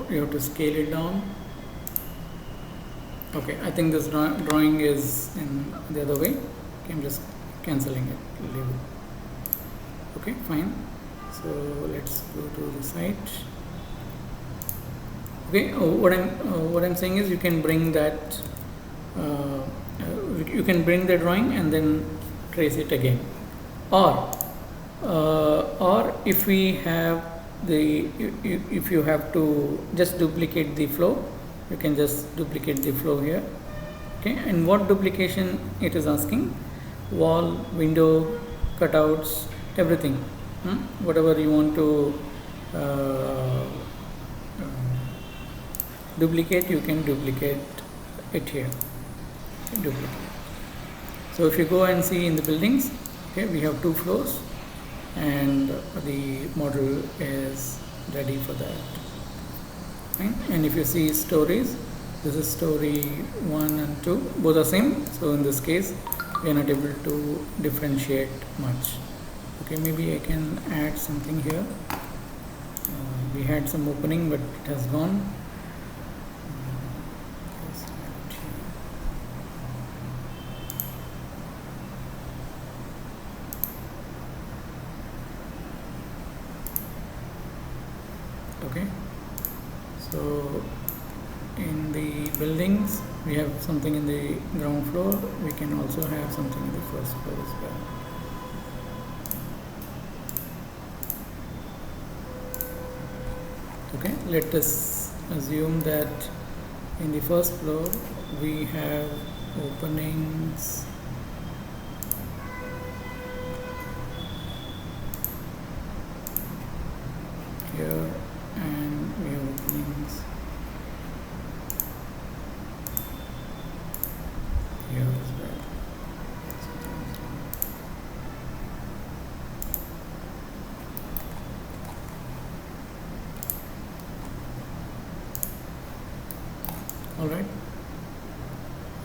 You have to scale it down. Okay, I think this drawing is in the other way. Okay, I'm just cancelling it, leave it. Okay, fine. So let's go to the site. Okay, what I'm saying is you can bring that you can bring the drawing and then trace it again, or if we have the if you have to just duplicate the flow, you can just duplicate the flow here. Okay, and what duplication it is asking? Wall, window, cutouts, everything. Whatever you want to duplicate, you can duplicate it here. Duplicate. So if you go and see in the buildings, okay, we have 2 floors and the model is ready for that. Right? And if you see stories, this is story 1 and 2, both are same. So in this case, we are not able to differentiate much. Okay, maybe I can add something here. We had some opening, but it has gone. Okay, so in the buildings we have something in the ground floor, we can also have something in the first floor as well. Okay, let us assume that in the first floor we have openings here and we have openings here as well. All right.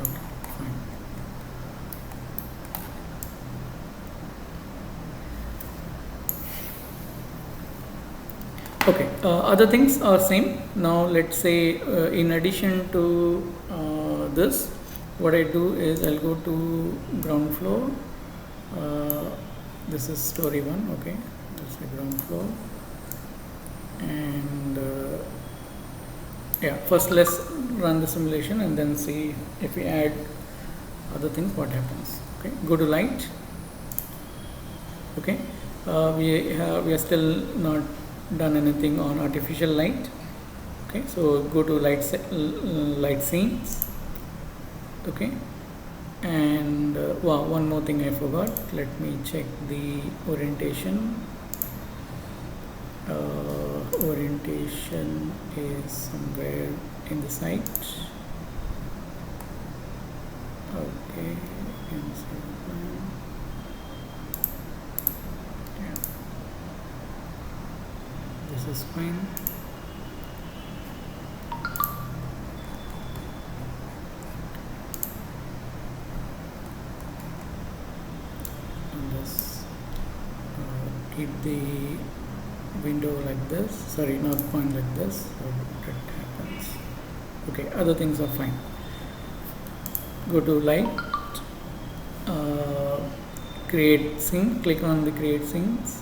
Okay, fine. Okay, other things are same. Now let's say in addition to this, what I do is I'll go to ground floor. This is story 1. Okay, let's say ground floor, and yeah, first let's run the simulation and then see if we add other things what happens. Okay, go to light. Okay, we are still not done anything on artificial light. Okay, so go to light scenes. Okay, and wow, one more thing I forgot. Let me check the orientation. Orientation is somewhere in the site. Okay, yeah, this is fine. And this keep the window like this, sorry, not point like this, so that happens. Okay, other things are fine. Go to light, create scene, click on the create scenes,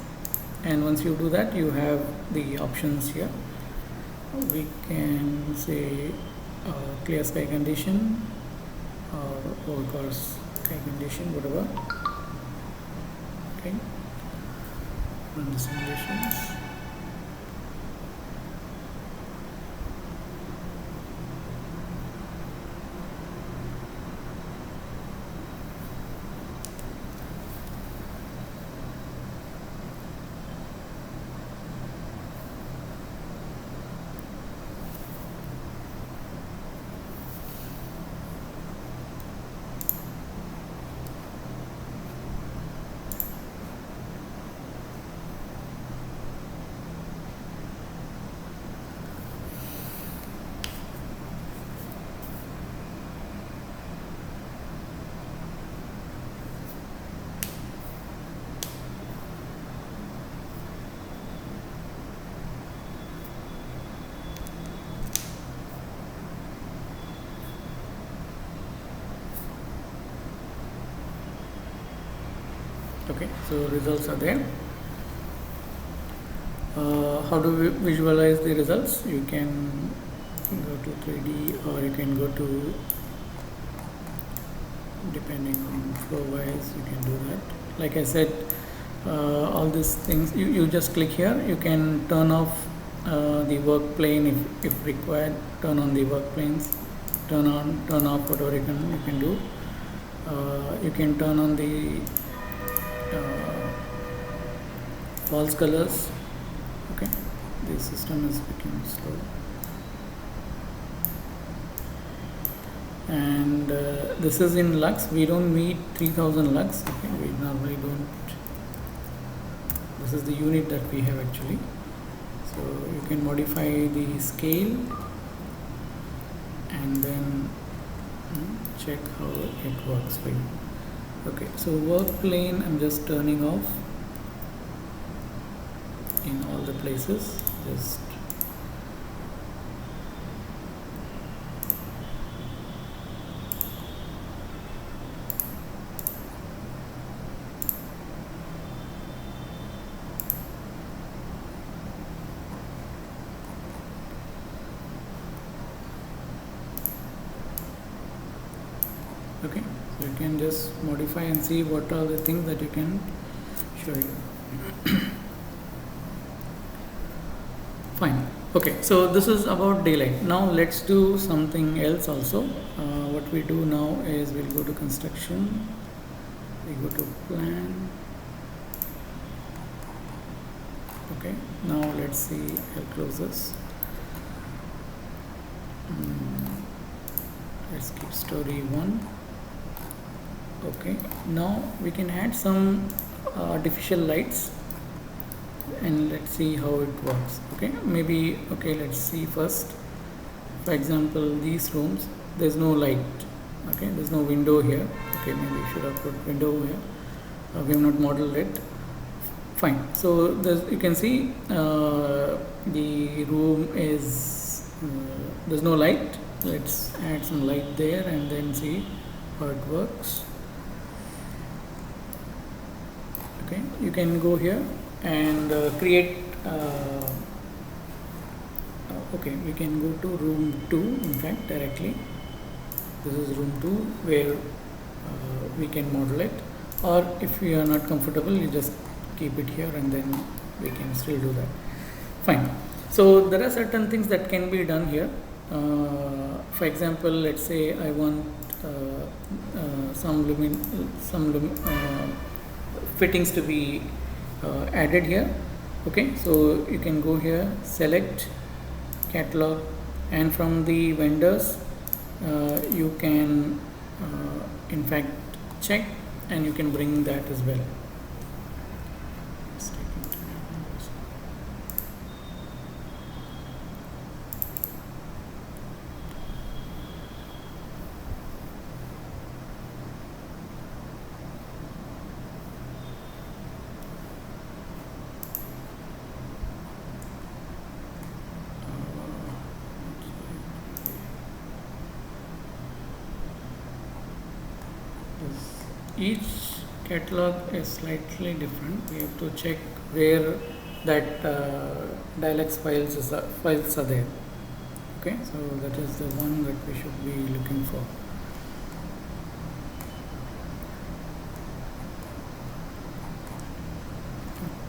and once you do that you have the options here. We can say clear sky condition or overcast sky condition, whatever. Okay, run the simulations. Okay, so results are there. How do we visualize the results? You can go to 3D, or you can go to, depending on flow wise, you can do that. Like I said, all these things, you just click here. You can turn off the work plane if required, turn on the work planes, turn on, turn off, whatever you can do. You can turn on the false colors. Okay, the system is becoming slow, and this is in lux. We don't meet 3000 lux. Okay, we normally don't. This is the unit that we have actually. So you can modify the scale and then check how it works for you. Okay, so work plane I'm just turning off in all the places. Just okay, so you can just modify and see what are the things that you can show you. Fine. Okay, so this is about daylight. Now let's do something else also. What we do now is we'll go to construction, we go to plan. Okay, now let's see. I'll close this. Let's keep story 1. Okay, now we can add some artificial lights and let's see how it works. Okay, maybe, okay, let's see first. For example, these rooms, there's no light. Okay, there's no window here. Okay, maybe we should have put window here. We have not modeled it. Fine. So you can see the room is there's no light. Let's add some light there and then see how it works. Okay, you can go here and create. Okay, we can go to room 2. In fact, directly. This is room 2 where we can model it. Or if you are not comfortable, you just keep it here and then we can still do that. Fine. So there are certain things that can be done here. For example, let's say I want some fittings to be added here. Okay, so you can go here, select catalog, and from the vendors you can in fact check and you can bring that as well. Each catalog is slightly different. We have to check where that dialects files are there. Okay, so that is the one that we should be looking for.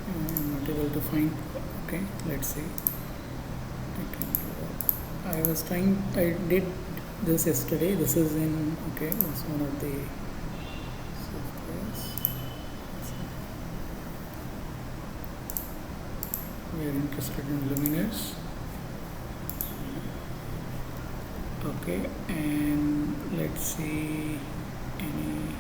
I'm not able to find. Okay, let's see. I did this yesterday. This is in, okay, it's one of the we are interested in luminaires. Okay, and let's see any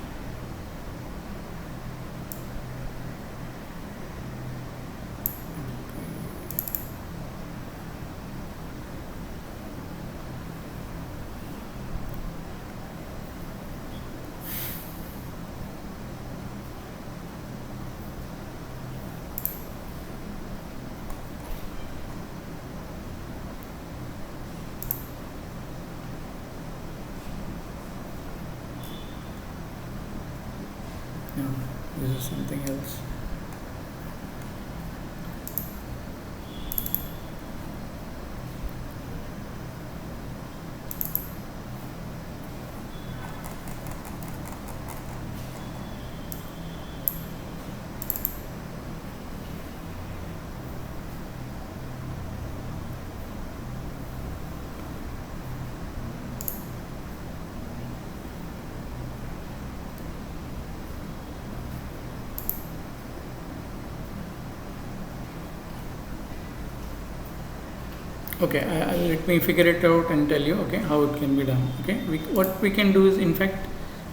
Okay, let me figure it out and tell you, okay, how it can be done. Okay, what we can do is, in fact,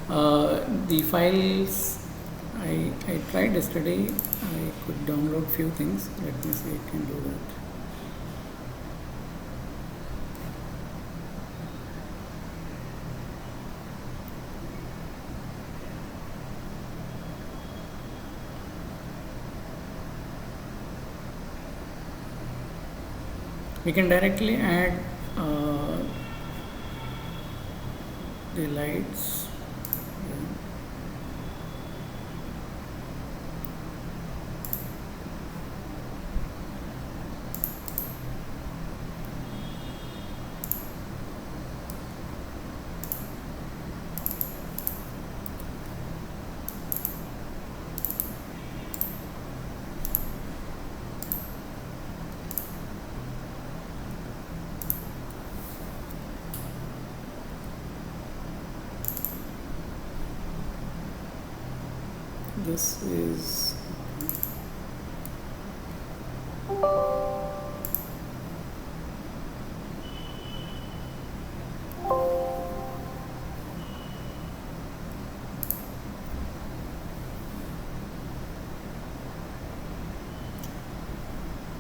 the files I tried yesterday. I could download few things. Let me see, I can do that. We can directly add the lights. This is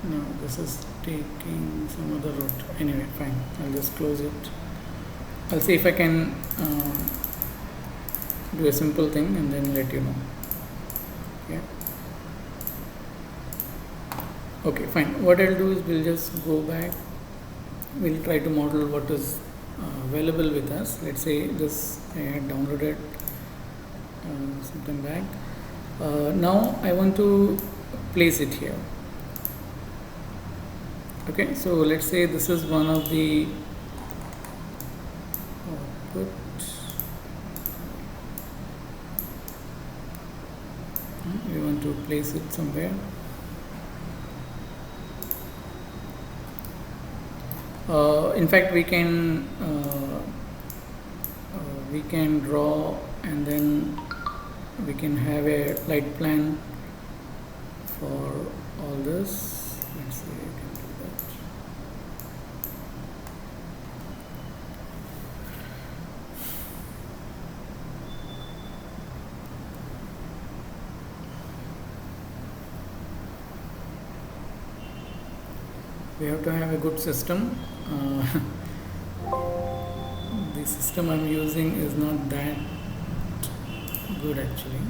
no, this is taking some other route. Anyway, fine, I'll just close it. I'll see if I can do a simple thing and then let you know. Yeah. Okay, fine. What I'll do is we'll just go back. We'll try to model what is available with us. Let's say this I had downloaded sometime back. Now I want to place it here. Okay, so let's say this is one of the output. We want to place it somewhere. In fact, we can draw, and then we can have a light plan for all this. Let's see, I can do that. We have to have a good system. The system I'm using is not that good actually.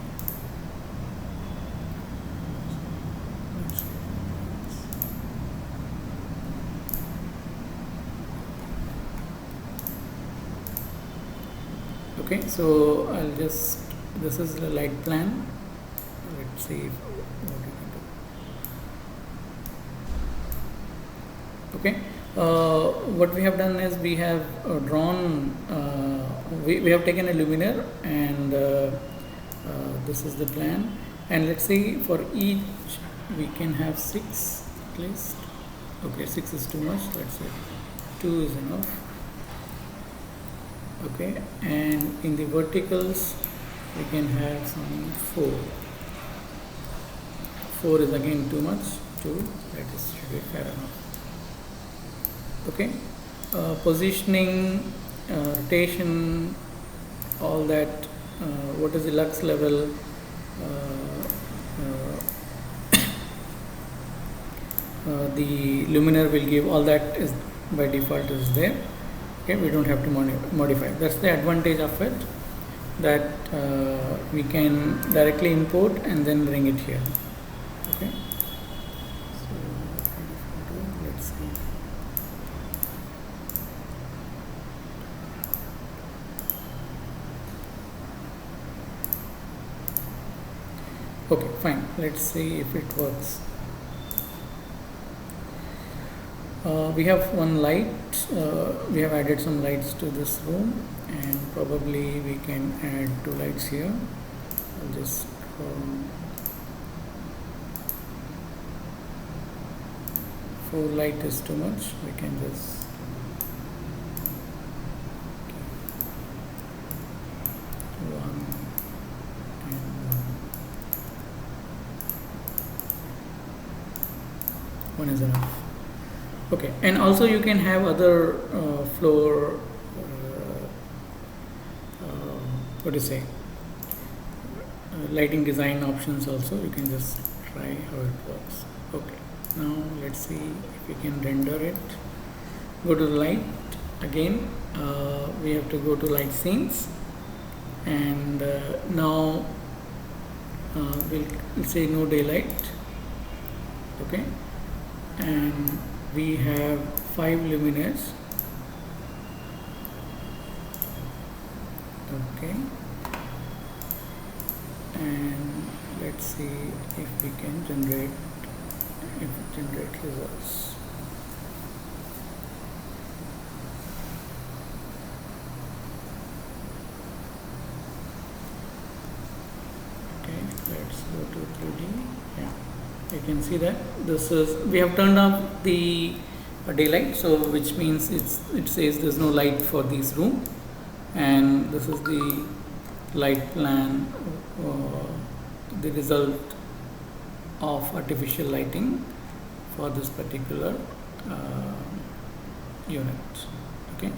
Okay, so I'll just, this is the light plan. Let's see what we can do. Okay, what we have done is we have drawn, we have taken a luminaire, and this is the plan. And let's say for each we can have 6 at least. Okay, 6 is too much. Let's say 2 is enough. Okay, and in the verticals we can have some 4. 4 is again too much. 2, that is should be fair enough. Okay, positioning, rotation, all that, what is the lux level, the luminaire will give, all that is by default is there. Okay, we don't have to modify. That's the advantage of it, that we can directly import and then bring it here. Okay, so let's see. Okay, fine. Let's see if it works. We have one light. We have added some lights to this room, and probably we can add 2 lights here. I'll just 4 light is too much. We can just one and one is enough. Okay, and also you can have other floor, what do you say, lighting design options also. You can just try how it works. Okay, now let's see if we can render it. Go to the light again. We have to go to light scenes, and now we'll say no daylight. Okay, and we have 5 luminaires. Okay, and let's see if we can generate results. Okay, let's go to 3D. Yeah, you can see that this is, we have turned off the daylight, so which means it says there's no light for this room, and this is the light plan, the result of artificial lighting for this particular unit. Okay,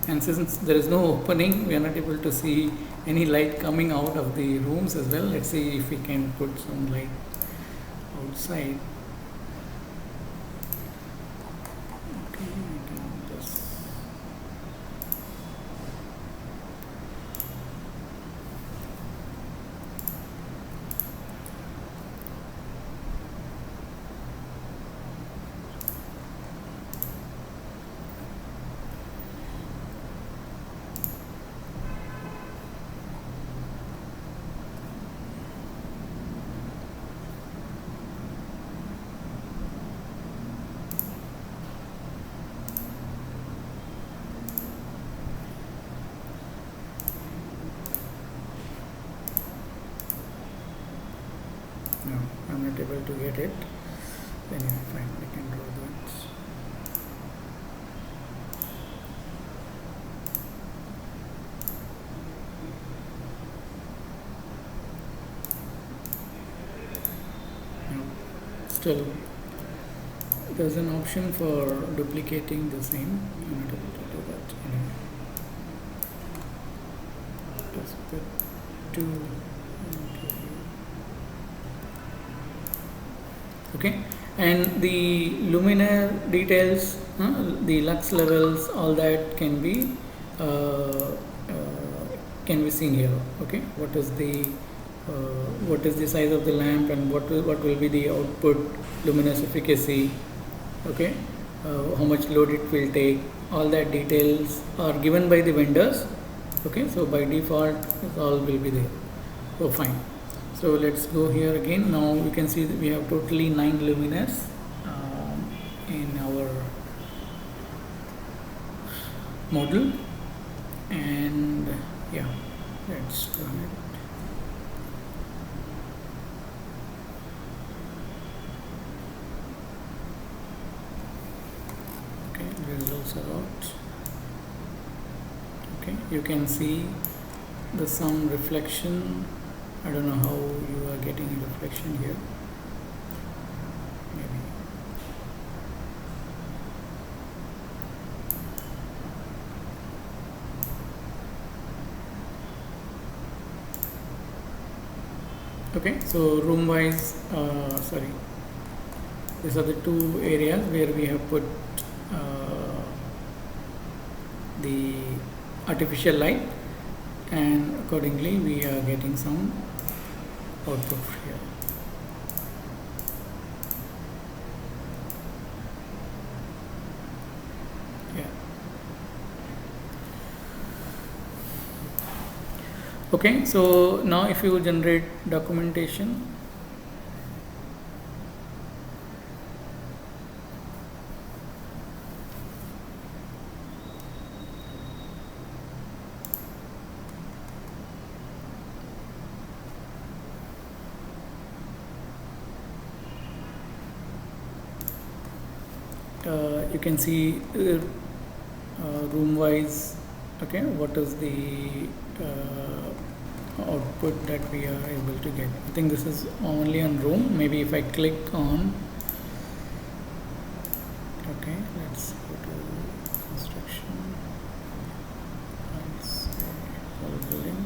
and since there is no opening, we are not able to see any light coming out of the rooms as well. Let's see if we can put some light outside. Okay, I can just no, I'm not able to get it. Anyway, fine, we can draw that. No, still there's an option for duplicating the same. I'm not able to do that. Anyway, just put 2. Okay, and the luminaire details, the lux levels, all that can be seen here. Okay, what is the size of the lamp, and what will be the output luminous efficacy. Okay, how much load it will take, all that details are given by the vendors. Okay, so by default it all will be there. So fine. So let's go here again. Now you can see that we have totally 9 luminaires in our model, and yeah, let's run it. Okay, the results are out. Okay, you can see the some reflection. I don't know how you are getting a reflection here. Maybe. Okay, so room wise, sorry, these are the 2 areas where we have put the artificial light, and accordingly we are getting some output here. Yeah. Okay, so now if you generate documentation, you can see room wise, okay, what is the output that we are able to get. I think this is only on room. Maybe if I click on Okay, let's go to construction. Let's say whole building.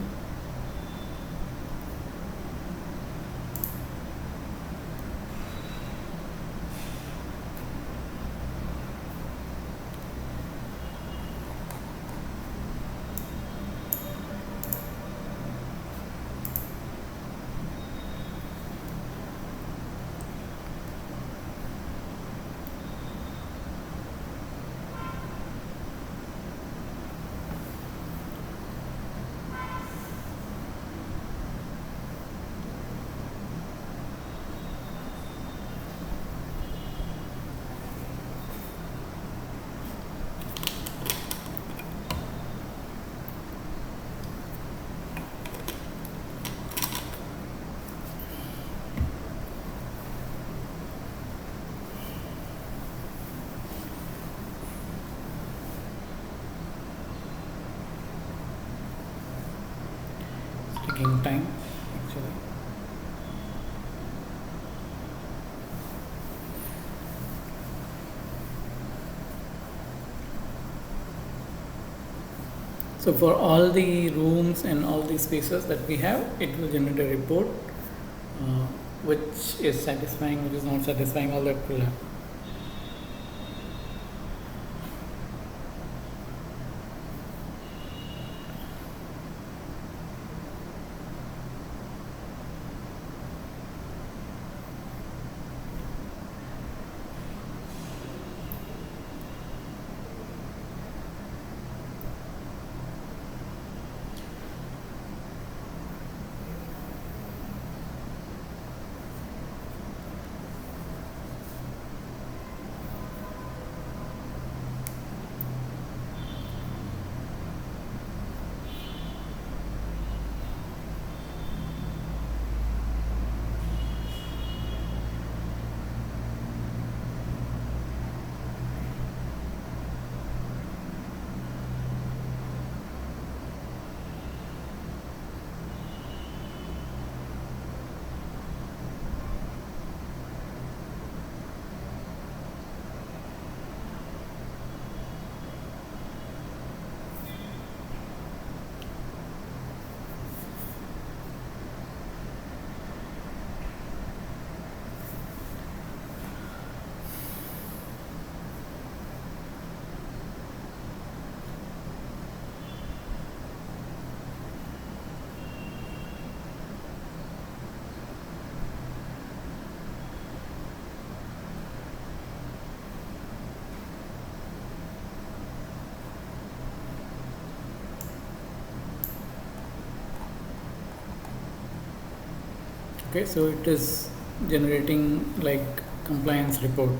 Taking time actually. So for all the rooms and all the spaces that we have, it will generate a report which is satisfying, which is not satisfying, all that will have. Okay, so it is generating like compliance report.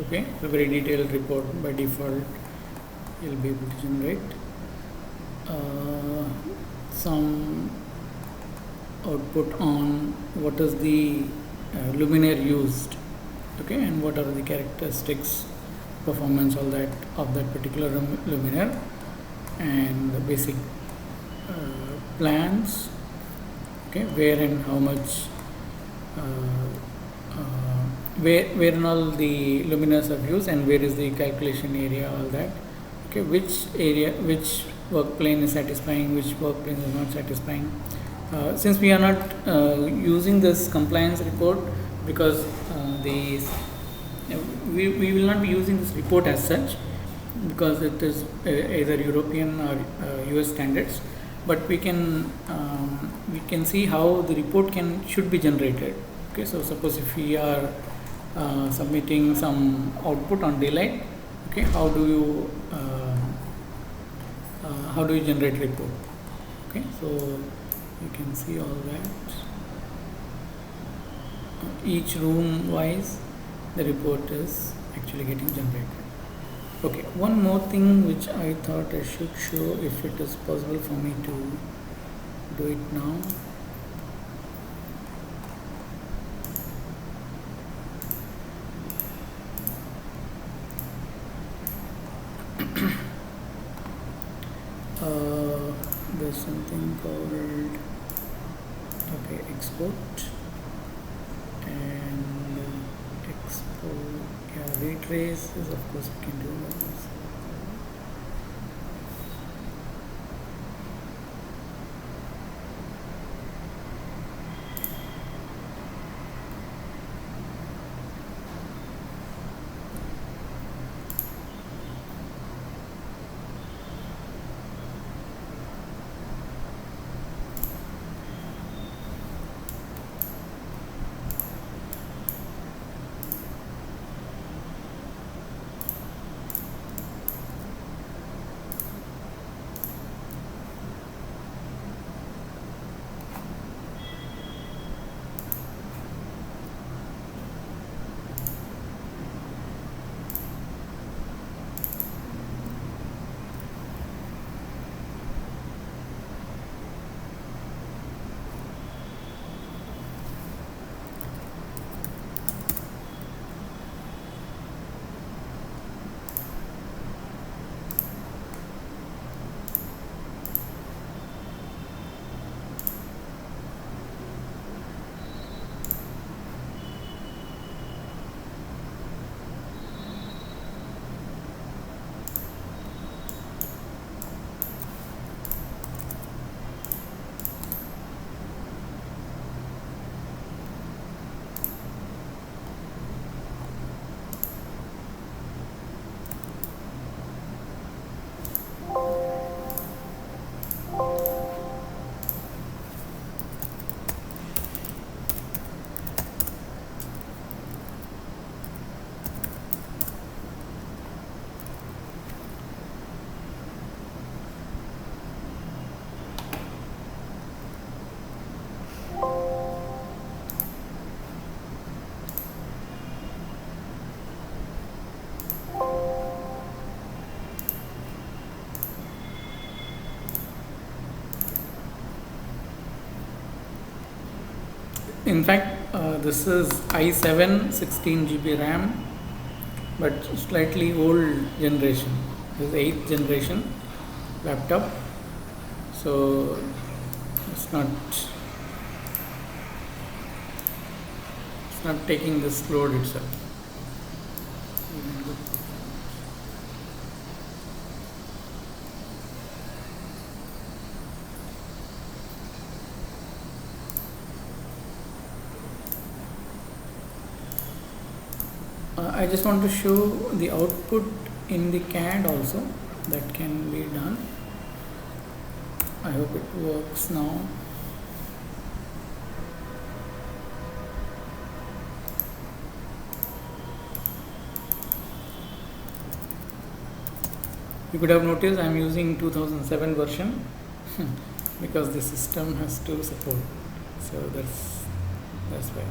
Okay, a very detailed report by default. You'll be able to generate some output on what is the luminaire used. Okay, and what are the characteristics, performance, all that of that particular luminaire, and the basic plans. Okay, where and how much, where and all the luminaires are used, and where is the calculation area, all that. Okay, which work plane is satisfying, which work plane is not satisfying. Since we are not using this compliance report, because we will not be using this report as such, because it is either European or US standards, but we can see how the report should be generated. Okay, so suppose if we are submitting some output on daylight, okay, how do you generate report? Okay, so you can see all that. Each room wise, the report is actually getting generated. Okay, one more thing which I thought I should show, if it is possible for me to do it now. There's something called export and export. Yeah, retrace is, of course, we can do that. In fact, this is i7 16 GB RAM, but slightly old generation. This is 8th generation laptop, so it's not taking this load itself. I just want to show the output in the CAD also. That can be done. I hope it works now. You could have noticed I am using 2007 version because the system has to support. So that's why.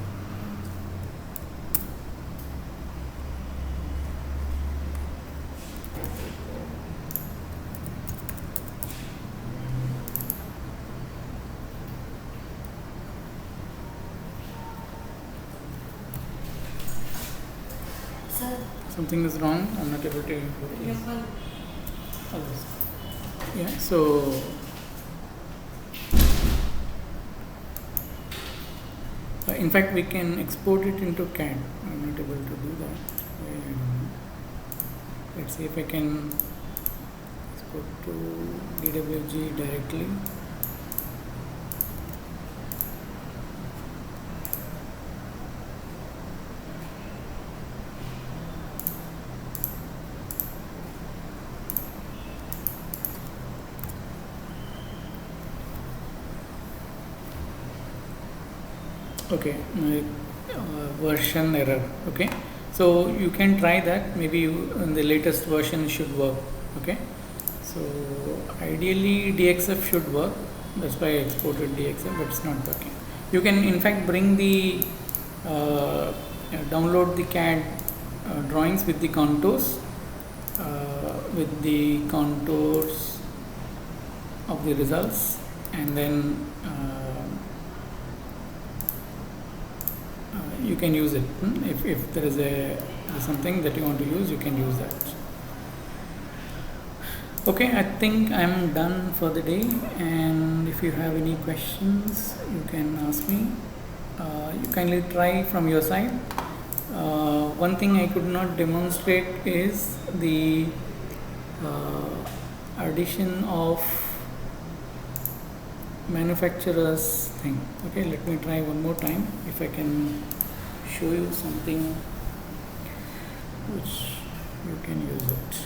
Something is wrong. I'm not able to. Yeah. So in fact, we can export it into CAD. I'm not able to do that. Let's see if I can export to DWG directly. Okay, version error. Okay, so you can try that. Maybe in the latest version should work. Okay, so ideally DXF should work. That's why I exported DXF, but it's not working. You can in fact bring the download the CAD drawings with the contours of the results, and then you can use it. If there is something that you want to use, you can use that. Okay, I think I'm done for the day, and if you have any questions, you can ask me. You kindly try from your side. one thing I could not demonstrate is the addition of manufacturer's thing. Okay, let me try one more time if I can show you something which you can use it.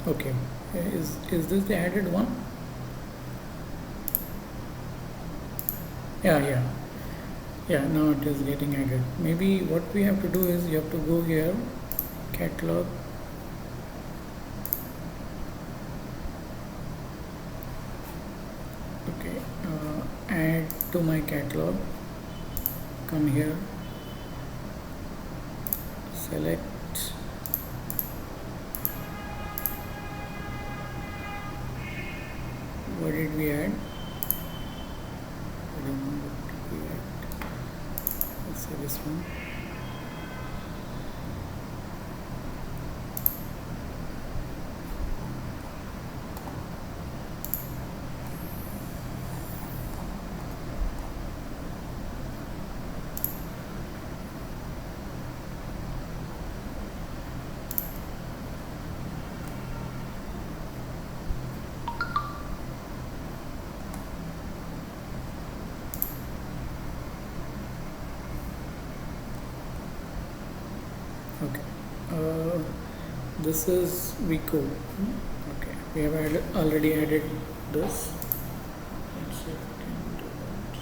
Okay, is this the added one? Yeah, now it is getting added. Maybe what we have to do is you have to go here, catalog, okay, add to my catalog, come here, select, what did we add? I don't know what did we add. Let's say this one. Okay, this is Vico. Okay, we have already added this. Let's see if we can do that.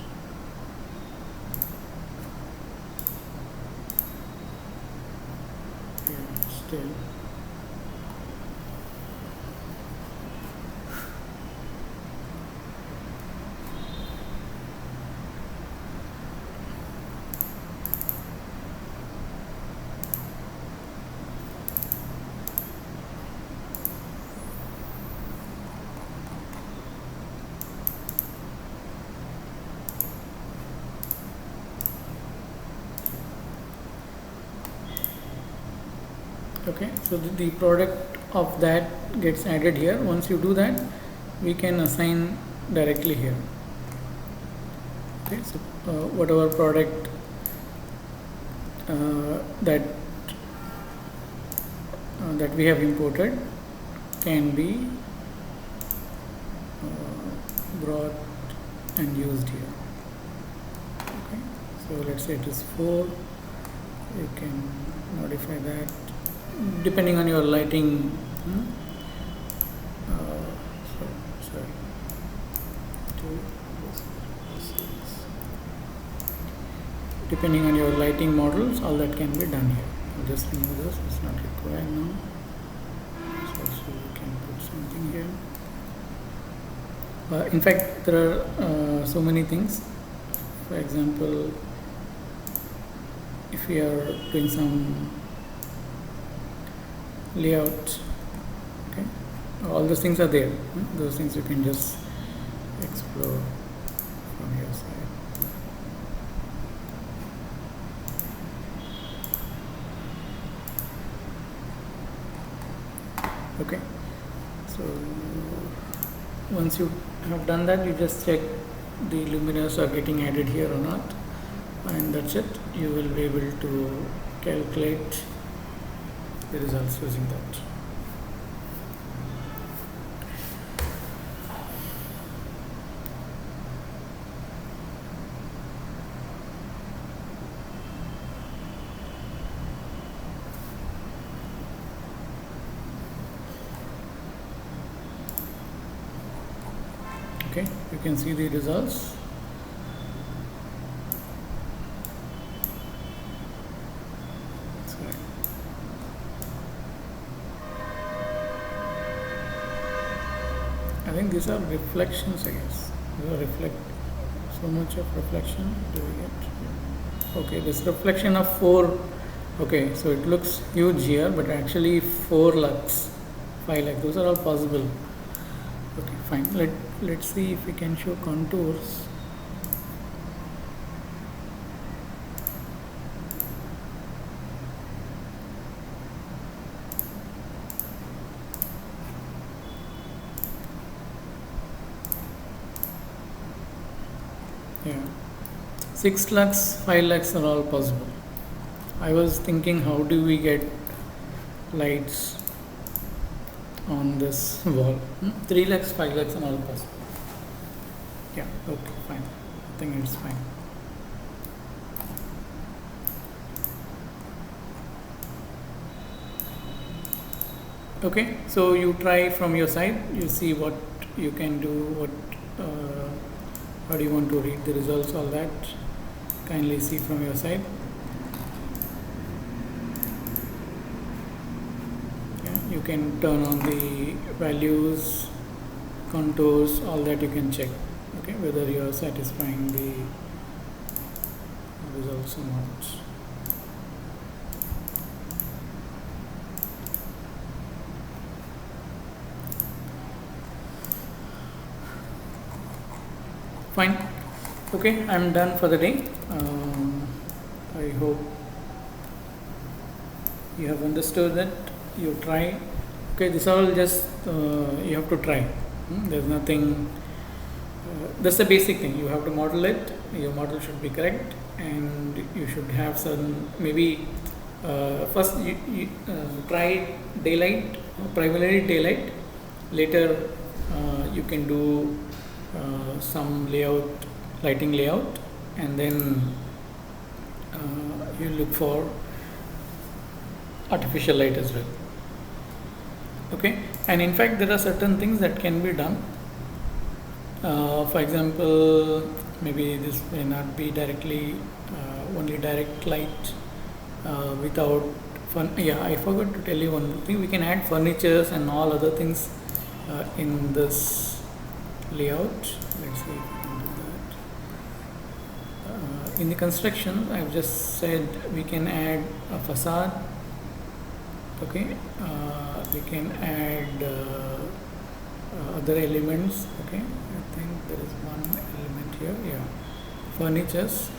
Yeah, still. Okay, so the product of that gets added here. Once you do that, we can assign directly here. Okay, so whatever product that we have imported can be brought and used here. Okay, so let's say it is 4. You can modify that depending on your lighting. Sorry. Depending on your lighting models, all that can be done here. I'll just remove this, it's not required now. So we can put something here. In fact, there are so many things. For example, if we are doing some layout, okay, all those things are there. Those things you can just explore from here. Okay, so once you have done that, you just check the luminous are getting added here or not, and that's it. You will be able to calculate the results using that. Okay, you can see the results. I think these are reflections, I guess. These are reflect so much of reflection. Do we get? Okay, this reflection of 4. Okay, so it looks huge here, but actually 4 lux, 5 lux. Those are all possible. Okay, fine. Let's see if we can show contours. Yeah, 6 lux, 5 lux are all possible. I was thinking, how do we get lights on this wall? 3 lux, 5 lux are all possible. Yeah, okay, fine. I think it's fine. Okay, so you try from your side, you see what you can do, what how do you want to read the results, all that. Kindly see from your side. Yeah, you can turn on the values, contours, all that you can check. Okay, whether you are satisfying the results or not. Fine. Okay, I'm done for the day. I hope you have understood that. You try. Okay, this all just you have to try. There's nothing. That's the basic thing. You have to model it. Your model should be correct, and you should have some maybe. First, you try daylight, primarily daylight. Later, you can do some layout, lighting layout, and then you look for artificial light as well. Okay, and in fact there are certain things that can be done. For example, maybe this may not be directly only direct light without yeah, I forgot to tell you one more thing. We can add furnitures and all other things in this layout. Let's see if we can do that. In the construction, I've just said we can add a facade. Okay, we can add other elements. Okay, I think there is one element here. Yeah, furnitures.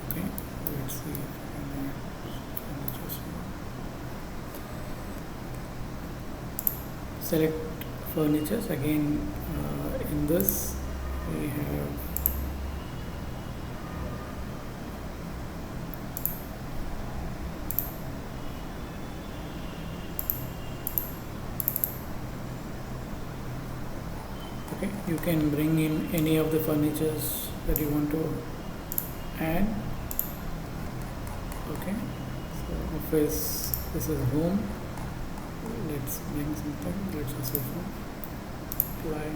Okay, let's see if we can add furnitures here. Select furnitures again. In this we have okay, you can bring in any of the furnitures that you want to add. Okay, so office, this is home. Let's bring something. Let's just apply.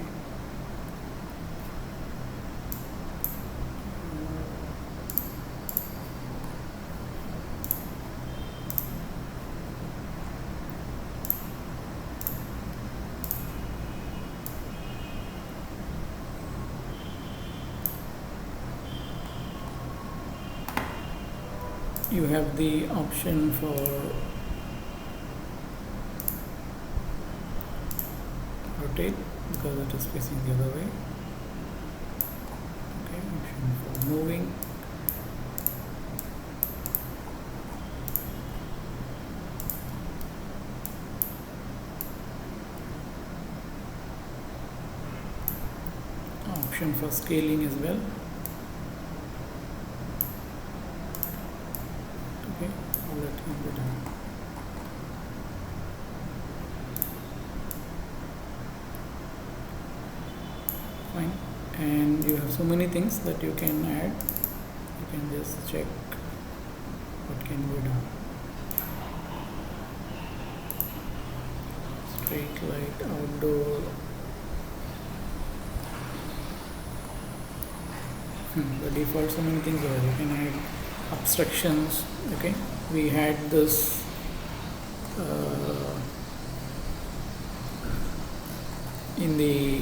You have the option for rotate because it is facing the other way. Okay, option for moving, option for scaling as well. Okay, all that can be done. Fine, and you have so many things that you can add. You can just check what can be done. Straight light, outdoor. The default, so many things are. You can add obstructions. Okay, we had this in the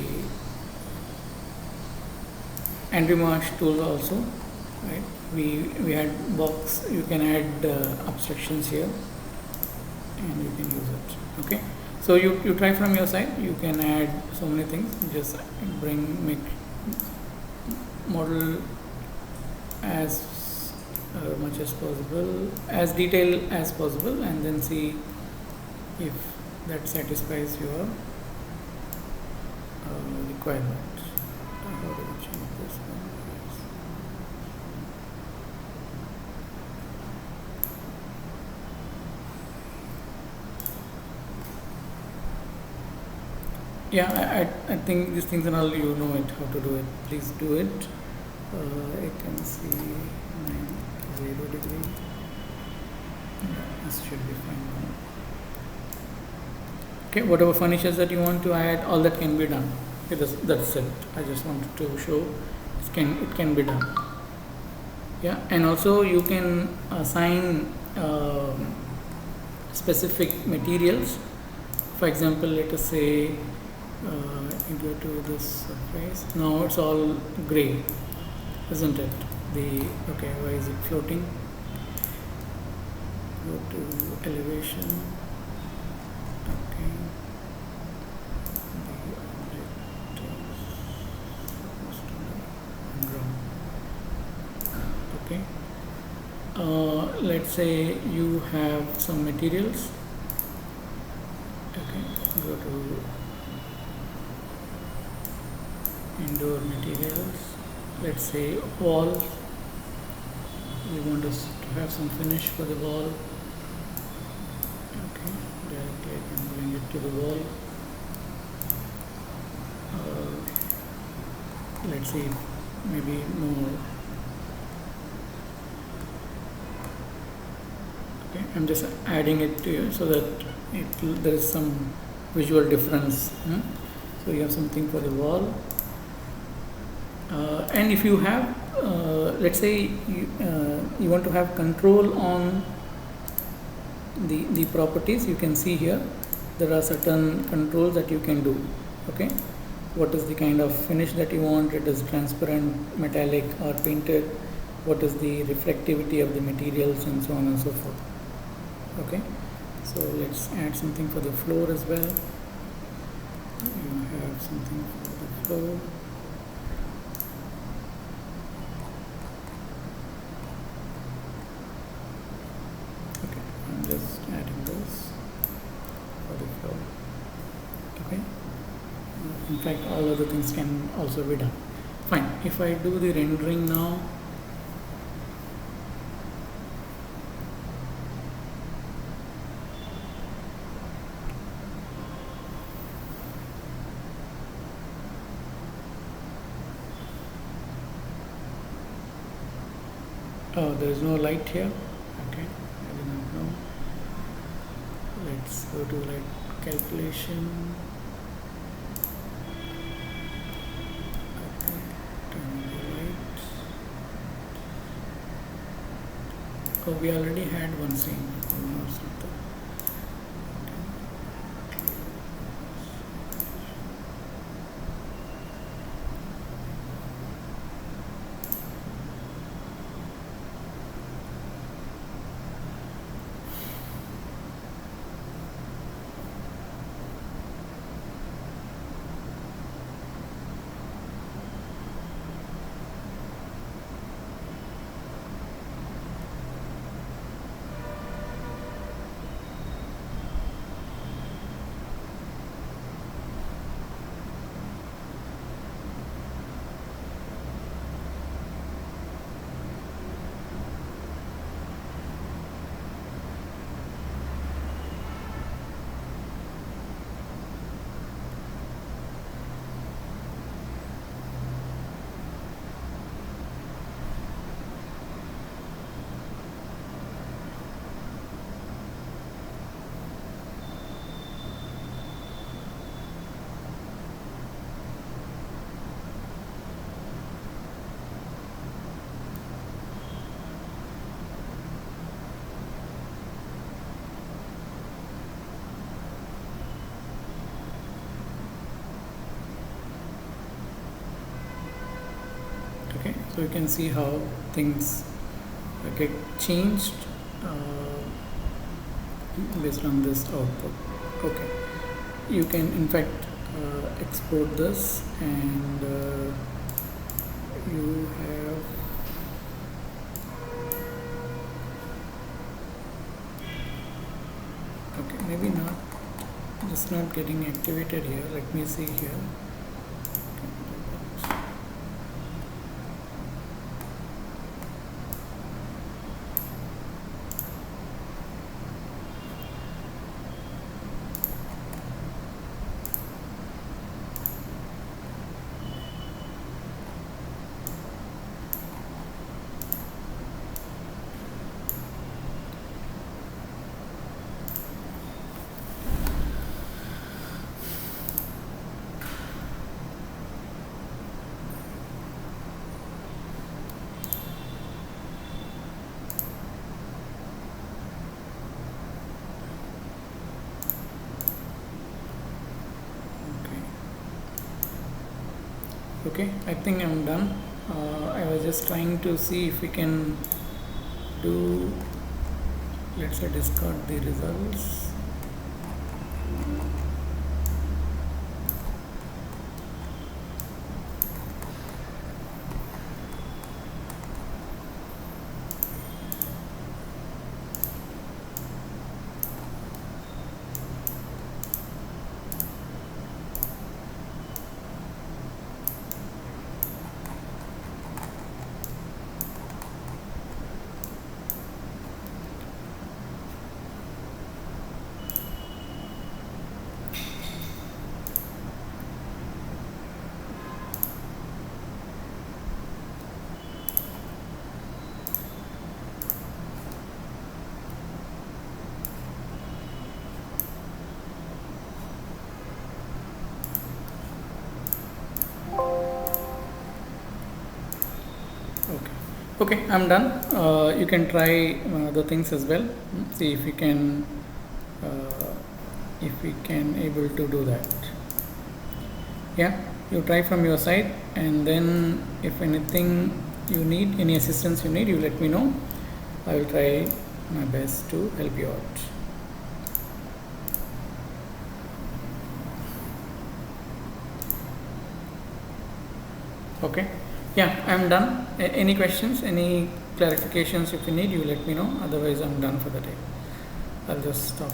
Andrew Marsh tool also, right? We had box. You can add obstructions here, and you can use it. Okay, so you try from your side. You can add so many things. Just make model as much as possible, as detailed as possible, and then see if that satisfies your requirement. How do we change this one? Yeah, I think these things and all, you know it, how to do it. Please do it. I can see 0 degree. Yeah, this should be fine now. Okay, whatever furnishes that you want to add, all that can be done. Okay, that's it. I just wanted to show it can be done. Yeah, and also you can assign specific materials. For example, let us say you go to this surface. Now it's all gray, isn't it? Okay, why is it floating? Go to elevation. Okay. The object is supposed to be ground. Okay. Let's say you have some materials. Okay, go to indoor materials. Let's say wall. We want us to have some finish for the wall. Okay, directly I can bring it to the wall. Let's see, maybe more. Okay, I'm just adding it to you so that there is some visual difference. So you have something for the wall. And if you have, let's say you want to have control on the properties, you can see here there are certain controls that you can do. Okay, what is the kind of finish that you want? It is transparent, metallic, or painted. What is the reflectivity of the materials, and so on and so forth. Okay, so let's add something for the floor as well. You have something for the floor. Just adding this for the flow. Okay, in fact all other things can also be done. Fine, if I do the rendering now, there is no light here. Okay, I do not know. Let's go to light calculation. Okay, turn on the light. Oh, we already had one scene. Oh, it's not that. So you can see how things get changed based on this output. Okay, you can in fact export this, and you have okay, maybe not, just not getting activated here. Let me see here. Okay, I think I'm done. I was just trying to see if we can do, let's say, discard the results. Okay, I'm done. You can try the things as well. See if we can able to do that. Yeah, you try from your side, and then if anything you need, any assistance you need, you let me know. I will try my best to help you out. Okay, yeah, I'm done. Any questions, any clarifications if you need, you let me know. Otherwise, I'm done for the day. I'll just stop.